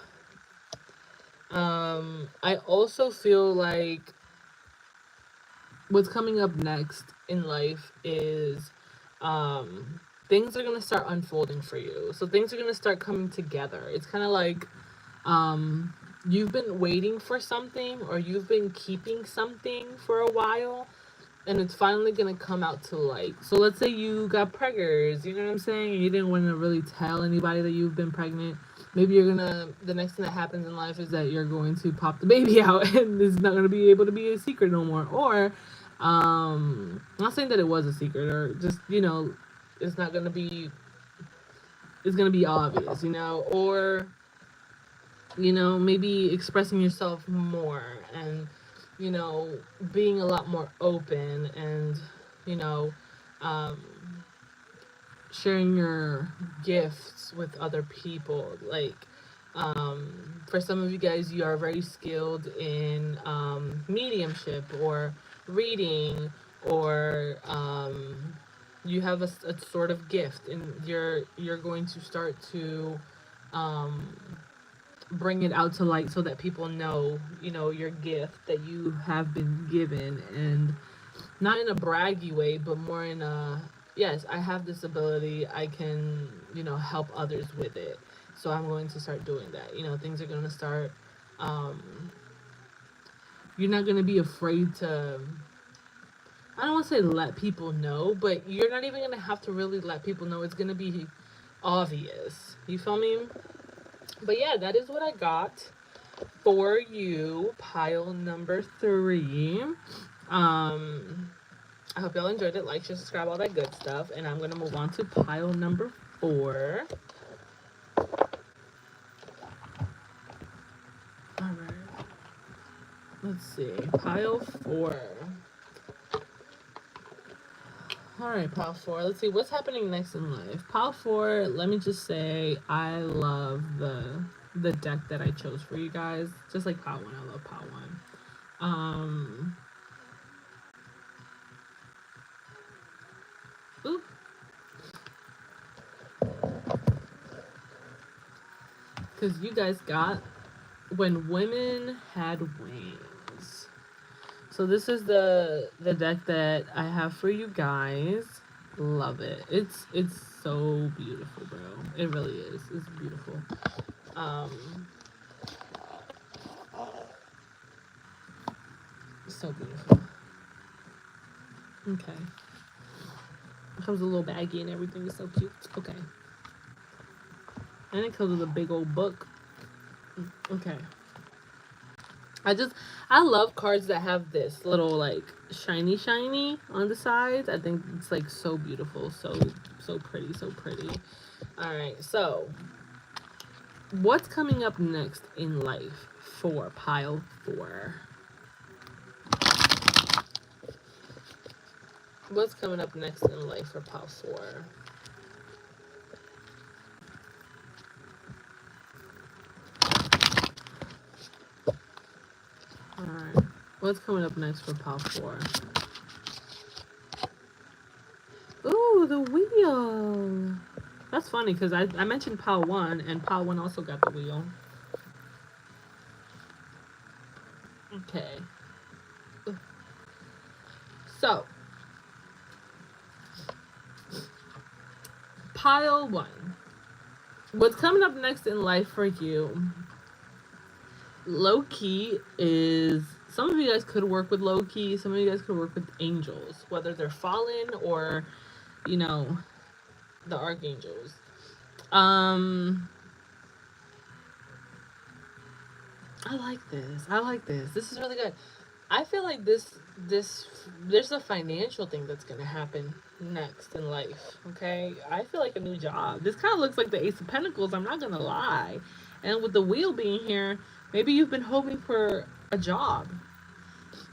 I also feel like what's coming up next in life is things are going to start unfolding for you. So things are going to start coming together. It's kind of like you've been waiting for something or you've been keeping something for a while and it's finally going to come out to light. So let's say you got preggers, you know what I'm saying? And you didn't want to really tell anybody that you've been pregnant. Maybe the next thing that happens in life is that you're going to pop the baby out and it's not going to be able to be a secret no more. Or, I'm not saying that it was a secret or just, it's not going to be, it's going to be obvious, or, maybe expressing yourself more and, being a lot more open and, you know, um, sharing your gifts with other people. Like, for some of you guys, you are very skilled in mediumship or reading, or you have a sort of gift, and you're going to start to um, bring it out to light so that people know, your gift that you have been given, and not in a braggy way, but more in a, yes, I have this ability, I can, help others with it. So I'm going to start doing that. Things are going to start, um, you're not going to be afraid to, I don't want to say let people know, but you're not even going to have to really let people know. It's going to be obvious. You feel me? But yeah, that is what I got for you, pile number 3. I hope y'all enjoyed it. Like, share, subscribe, all that good stuff. And I'm going to move on to pile number 4. Alright. Let's see. Pile 4. Alright, pile 4. Let's see what's happening next in life. Pile 4, let me just say, I love the deck that I chose for you guys. Just like pile 1, I love pile 1. Ooh. Because you guys got When Women Had Wings. So this is the deck that I have for you guys. Love it. It's so beautiful, bro. It really is. It's beautiful. So beautiful. Okay. It comes a little baggy and everything is so cute. Okay. And it comes with a big old book. Okay. I love cards that have this little like shiny on the sides. I think it's like so beautiful, so pretty, so pretty. All right, so what's coming up next in life for pile 4? What's coming up next in life for pile 4? Alright. What's coming up next for pile 4? Ooh, the wheel. That's funny because I mentioned pile 1 and pile 1 also got the wheel. Okay. So, pile 1. What's coming up next in life for you, low-key, is some of you guys could work with low-key, some of you guys could work with angels, whether they're fallen or you know, the archangels. Um, I like this. I like this. This is really good. I feel like this there's a financial thing that's gonna happen next in life. Okay, I feel like a new job. This kind of looks like the Ace of Pentacles. I'm not gonna lie, and with the wheel being here, maybe you've been hoping for a job.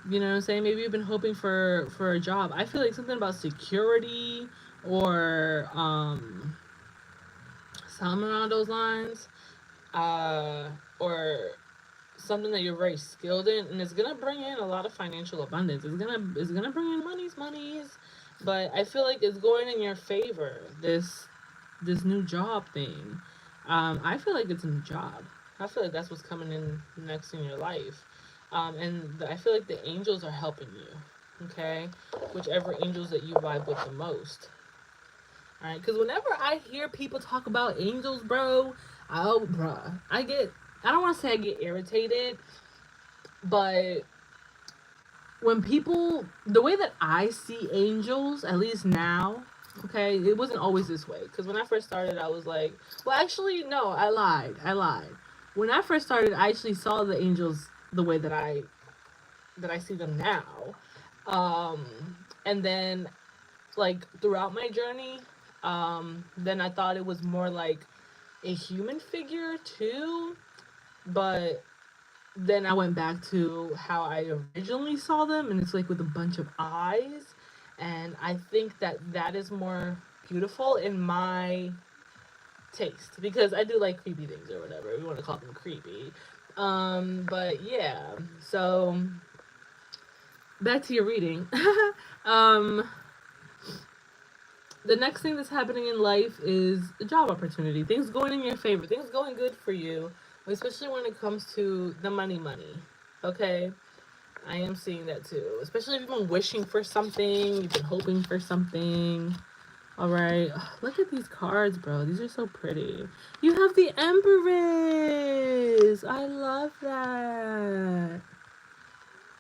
You know what I'm saying? Maybe you've been hoping for a job. I feel like something about security or something around those lines, or something that you're very skilled in, and it's gonna bring in a lot of financial abundance. It's gonna bring in monies, but I feel like it's going in your favor. This new job thing, I feel like it's a new job. I feel like that's what's coming in next in your life, and I feel like the angels are helping you. Okay, whichever angels that you vibe with the most. All right, because whenever I hear people talk about angels, bro, I don't want to say I get irritated, but when people, the way that I see angels, at least now, okay, it wasn't always this way. Because when I first started, I was like, well, actually, no, I lied. I lied. When I first started, I actually saw the angels the way that I see them now. And then, like, throughout my journey, then I thought it was more like a human figure too, but then I went back to how I originally saw them, and it's like with a bunch of eyes, and I think that that is more beautiful in my taste because I do like creepy things or whatever we want to call them creepy. But yeah, so back to your reading. um, the next thing that's happening in life is a job opportunity. Things going in your favor. Things going good for you, especially when it comes to the money. Okay, I am seeing that too. Especially if you've been wishing for something, you've been hoping for something. All right, look at these cards, bro. These are so pretty. You have the Empress. I love that.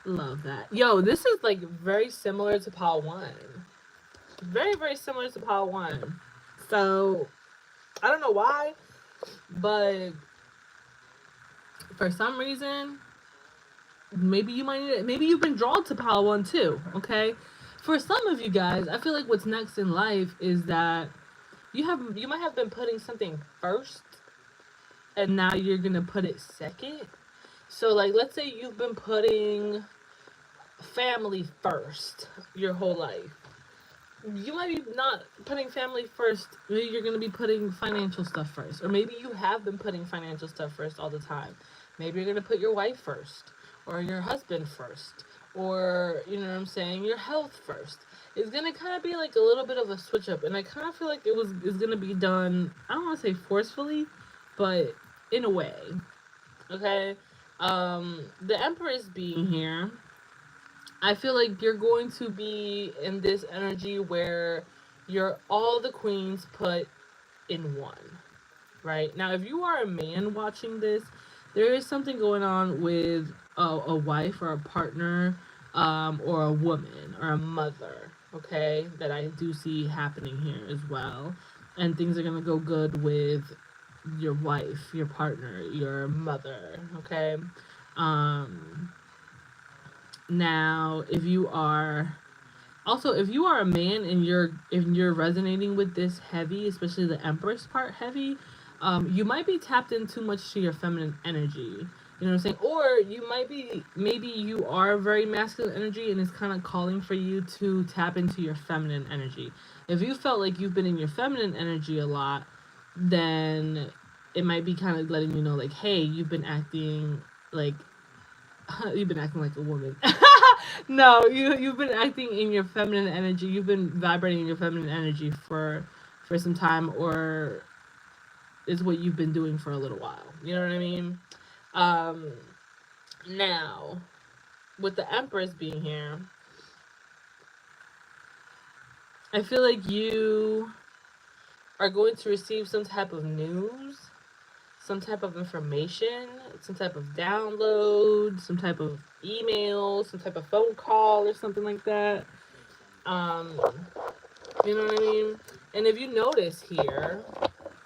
Love that. Yo, this is like very similar to Pile 1. Very, very similar to Pile 1. So, I don't know why, but for some reason, maybe you might need it. Maybe you've been drawn to Pile 1 too, okay? For some of you guys, I feel like what's next in life is that you might have been putting something first and now you're gonna put it second. So like let's say you've been putting family first your whole life. You might be not putting family first. Maybe you're gonna be putting financial stuff first. Or maybe you have been putting financial stuff first all the time. Maybe you're gonna put your wife first or your husband first. Or, you know what I'm saying, your health first. It's gonna kinda be like a little bit of a switch up. And I kinda feel like it's gonna be done, I don't wanna say forcefully, but in a way. Okay? The Empress being here, I feel like you're going to be in this energy where you're all the queens put in one, right? Now, if you are a man watching this, there is something going on with a wife or a partner, or a woman or a mother, okay, that I do see happening here as well. And things are going to go good with your wife, your partner, your mother, okay? Um, Now, if you are a man and you're resonating with this heavy, especially the Empress part heavy, you might be tapped in too much to your feminine energy. You know what I'm saying? Or you might be, maybe you are very masculine energy and it's kind of calling for you to tap into your feminine energy. If you felt like you've been in your feminine energy a lot, then it might be kind of letting you know, like, hey, like you've been acting like a woman. No, you've been acting in your feminine energy. You've been vibrating in your feminine energy for some time, or is what you've been doing for a little while. You know what I mean? Um, Now, with the Empress being here, I feel like you are going to receive some type of news, some type of information, some type of download, some type of email, some type of phone call, or something like that. Um, You know what I mean? And if you notice here,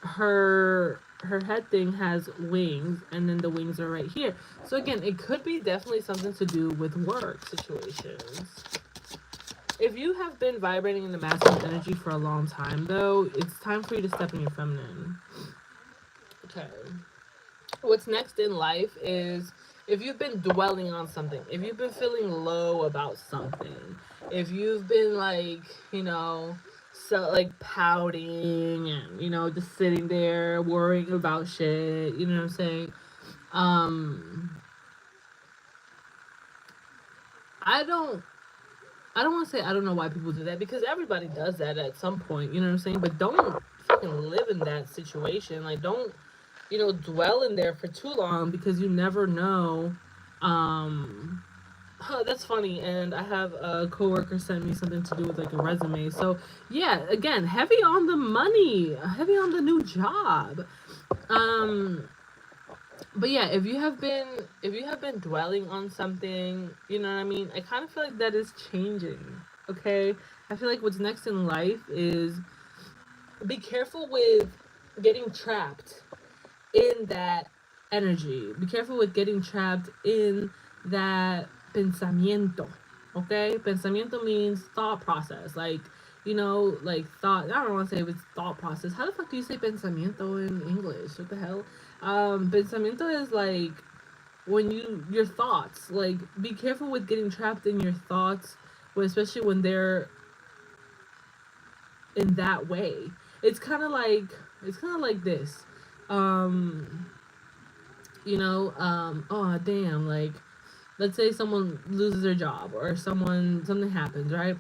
her head thing has wings, and then the wings are right here. So again, it could be definitely something to do with work situations. If you have been vibrating in the masculine energy for a long time, though, it's time for you to step in your feminine. Okay. What's next in life is if you've been dwelling on something, if you've been feeling low about something, if you've been like, so like pouting and, just sitting there worrying about shit, you know what I'm saying? Um, I don't I don't want to say I don't know why people do that because everybody does that at some point, you know what I'm saying? But don't fucking live in that situation. Like, don't, dwell in there for too long because you never know. Um, that's funny. And I have a coworker sent me something to do with like a resume. So, yeah, again, heavy on the money, heavy on the new job. Um, but yeah, if you have been dwelling on something, you know what I mean? I kind of feel like that is changing. Okay? I feel like what's next in life is be careful with getting trapped in that energy. Be careful with getting trapped in that pensamiento. Okay? Pensamiento means thought process. Like thought. I don't want to say it's thought process. How the fuck do you say pensamiento in English? What the hell? Pensamiento is like when your thoughts. Like, be careful with getting trapped in your thoughts, especially when they're in that way. It's kind of like this. Um, oh damn, like let's say someone loses their job or something happens, right?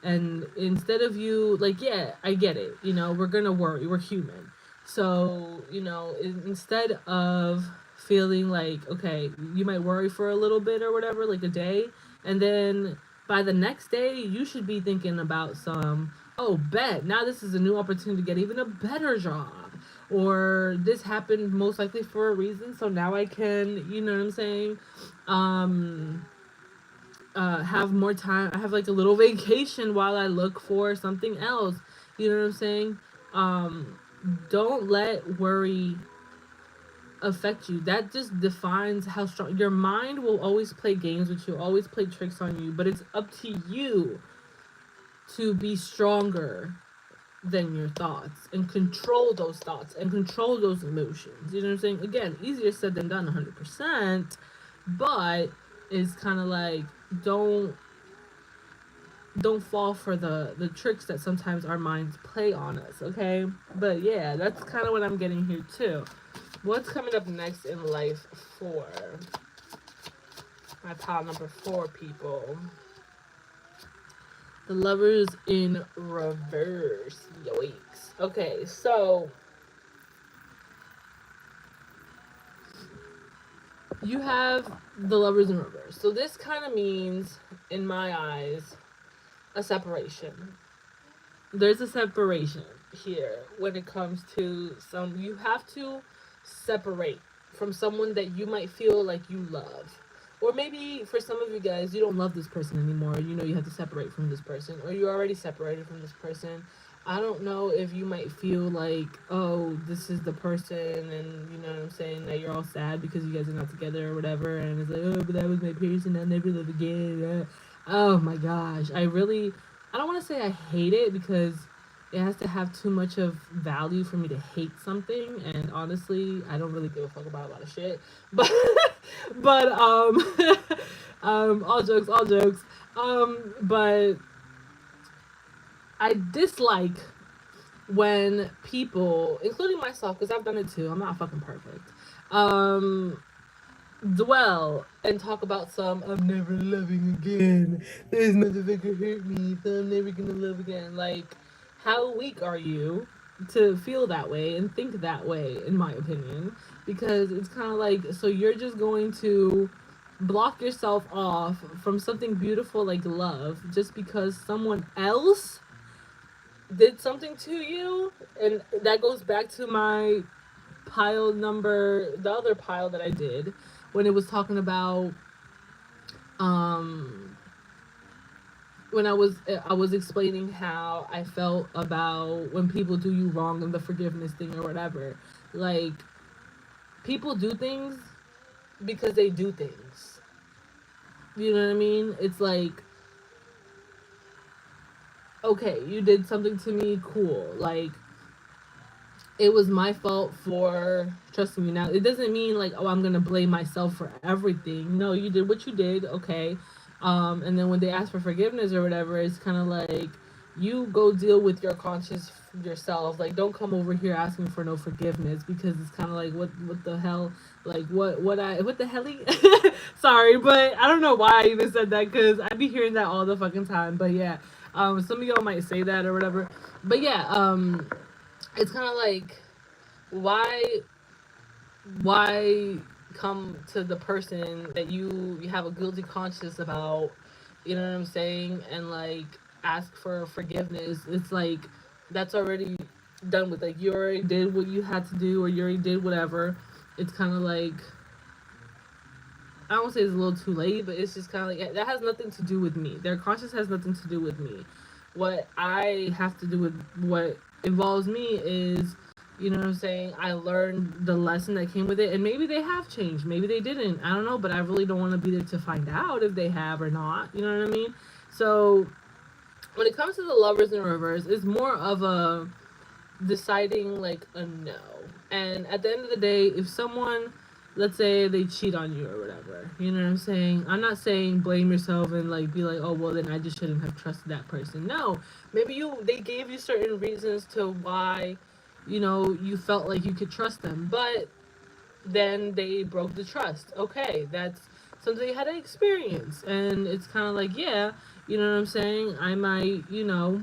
And instead of you, like, yeah, I get it, we're gonna worry, we're human. So, instead of feeling like, okay, you might worry for a little bit or whatever, like a day, and then by the next day you should be thinking about oh, bet now this is a new opportunity to get even a better job, or this happened most likely for a reason, so now I can, you know what I'm saying, um have more time. I have like a little vacation while I look for something else, you know what I'm saying. um don't let worry affect you. That just defines how strong your mind will always play games with you, always play tricks on you, but it's up to you to be stronger than your thoughts and control those thoughts and control those emotions. You know what I'm saying? Again, easier said than done 100%, but it's kind of like don't don't fall for the tricks that sometimes our minds play on us, okay? But yeah, that's kind of what I'm getting here too. What's coming up next in life for my pile number 4 people? The Lovers in reverse. Yikes. Okay, so you have the Lovers in reverse. So this kind of means, in my eyes, a separation. There's a separation here when it comes to you have to separate from someone that you might feel like you love. Or maybe for some of you guys, you don't love this person anymore. You have to separate from this person, or you're already separated from this person. I don't know if you might feel like, oh, this is the person, and you know what I'm saying, that you're all sad because you guys are not together or whatever, and it's like, oh, but that was my person, I'll never love again. Oh my gosh, I don't want to say I hate it because it has to have too much of value for me to hate something, and honestly, I don't really give a fuck about a lot of shit. But but all jokes. But I dislike when people, including myself, because I've done it too. I'm not fucking perfect. Dwell and talk about I'm never loving again. This motherfucker hurt me, so I'm never gonna love again. Like, how weak are you to feel that way and think that way, in my opinion? Because it's kind of like, so you're just going to block yourself off from something beautiful like love just because someone else did something to you? And that goes back to my the other pile that I did when it was talking about um when I was explaining how I felt about when people do you wrong and the forgiveness thing or whatever. Like, people do things because they do things. You know what I mean? It's like, okay, you did something to me, cool. Like, it was my fault for trusting you. Now, it doesn't mean like, oh, I'm gonna blame myself for everything. No, you did what you did, okay. And then when they ask for forgiveness or whatever, it's kind of like, you go deal with your conscience yourself. Like, don't come over here asking for no forgiveness, because it's kind of like, what the hell, like, what the hell? Sorry, but I don't know why I even said that, because I be hearing that all the fucking time. But yeah, some of y'all might say that or whatever. But yeah, it's kind of like, why why come to the person that you have a guilty conscience about, you know what I'm saying, and like ask for forgiveness? It's like, that's already done with. Like, you already did what you had to do, or you already did whatever. It's kind of like, I don't say it's a little too late, but it's just kind of like, that has nothing to do with me. Their conscience has nothing to do with me. What I have to do with, what involves me is, you know what I'm saying, I learned the lesson that came with it, and maybe they have changed, maybe they didn't. I don't know, but I really don't want to be there to find out if they have or not. You know what I mean? So when it comes to the lovers in reverse, it's more of a deciding like a no. And at the end of the day, if someone, let's say they cheat on you or whatever, you know what I'm saying? I'm not saying blame yourself and like be like, oh well, then I just shouldn't have trusted that person. No, maybe they gave you certain reasons to why, you know, you felt like you could trust them, but then they broke the trust. Okay, that's something you had to experience, and it's kind of like, yeah, you know what I'm saying? I might, you know,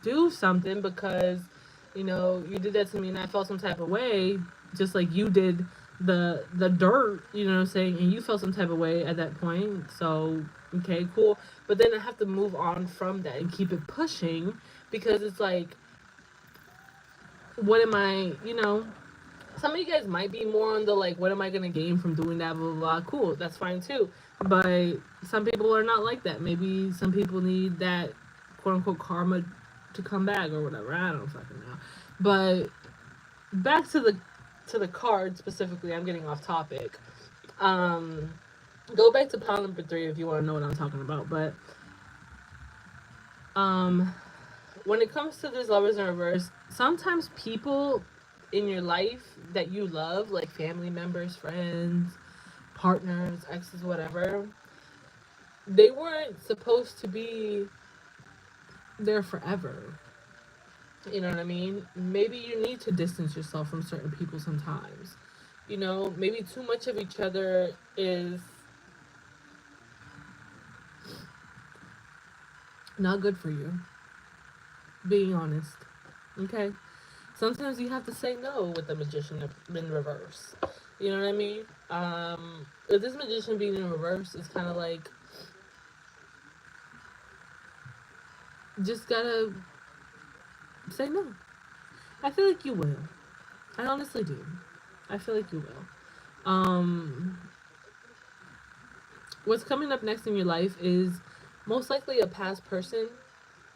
do something because, you know, you did that to me and I felt some type of way, just like you did the dirt, you know what I'm saying, and you felt some type of way at that point. So okay, cool. But then I have to move on from that and keep it pushing, because it's like, what am I, you know, some of you guys might be more on the like, what am I gonna gain from doing that, blah blah blah. Cool, that's fine too. But some people are not like that. Maybe some people need that quote unquote karma to come back or whatever. I don't fucking know. But back to the card specifically. I'm getting off topic. Um, go back to pile number 3 if you want to know what I'm talking about. But um, when it comes to this lovers in reverse, sometimes people in your life that you love, like family members, friends, partners, exes, whatever, they weren't supposed to be there forever. You know what I mean? Maybe you need to distance yourself from certain people sometimes. You know, maybe too much of each other is not good for you. Being honest. Okay? Sometimes you have to say no with the magician in reverse. You know what I mean? With this magician being in reverse, it's kind of like, just gotta say no. I feel like you will. I honestly do. I feel like you will. What's coming up next in your life is most likely a past person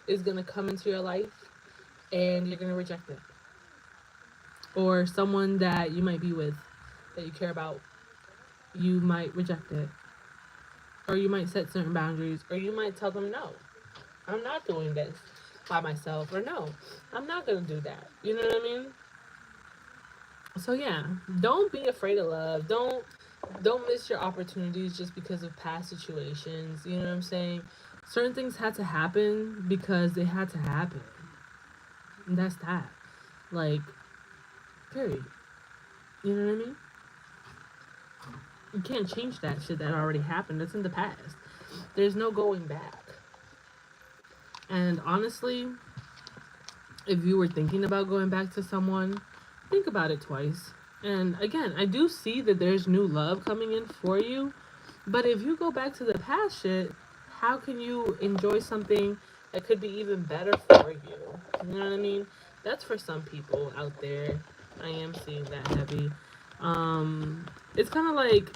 is gonna come into your life and you're gonna reject it. Or someone that you might be with that you care about, you might reject it. Or you might set certain boundaries, or you might tell them, no, I'm not doing this by myself, or no, I'm not gonna do that. You know what I mean? So yeah, don't be afraid of love. Don't miss your opportunities just because of past situations. You know what I'm saying? Certain things had to happen because they had to happen. And that's that. Like, period. You know what I mean? You can't change that shit that already happened. That's in the past. There's no going back. And honestly, if you were thinking about going back to someone, think about it twice. And again, I do see that there's new love coming in for you. But if you go back to the past shit, how can you enjoy something that could be even better for you? You know what I mean? That's for some people out there. I am seeing that heavy. It's kind of like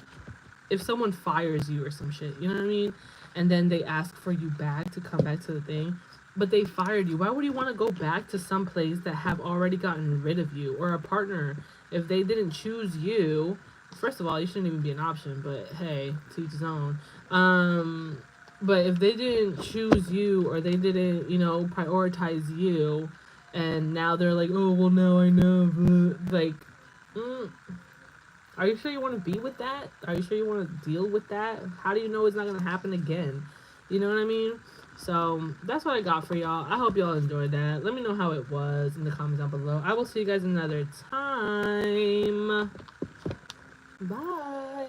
if someone fires you or some shit. You know what I mean? and then they ask for you back to come back to the thing, but they fired you. Why would you want to go back to some place that have already gotten rid of you, or a partner if they didn't choose you? First of all, you shouldn't even be an option, but hey, to each his own. But if they didn't choose you, or they didn't, prioritize you, and now they're like, oh, well, now I know. Like, mm, are you sure you want to be with that? Are you sure you want to deal with that? How do you know it's not going to happen again? You know what I mean? So that's what I got for y'all. I hope y'all enjoyed that. Let me know how it was in the comments down below. I will see you guys another time. Bye.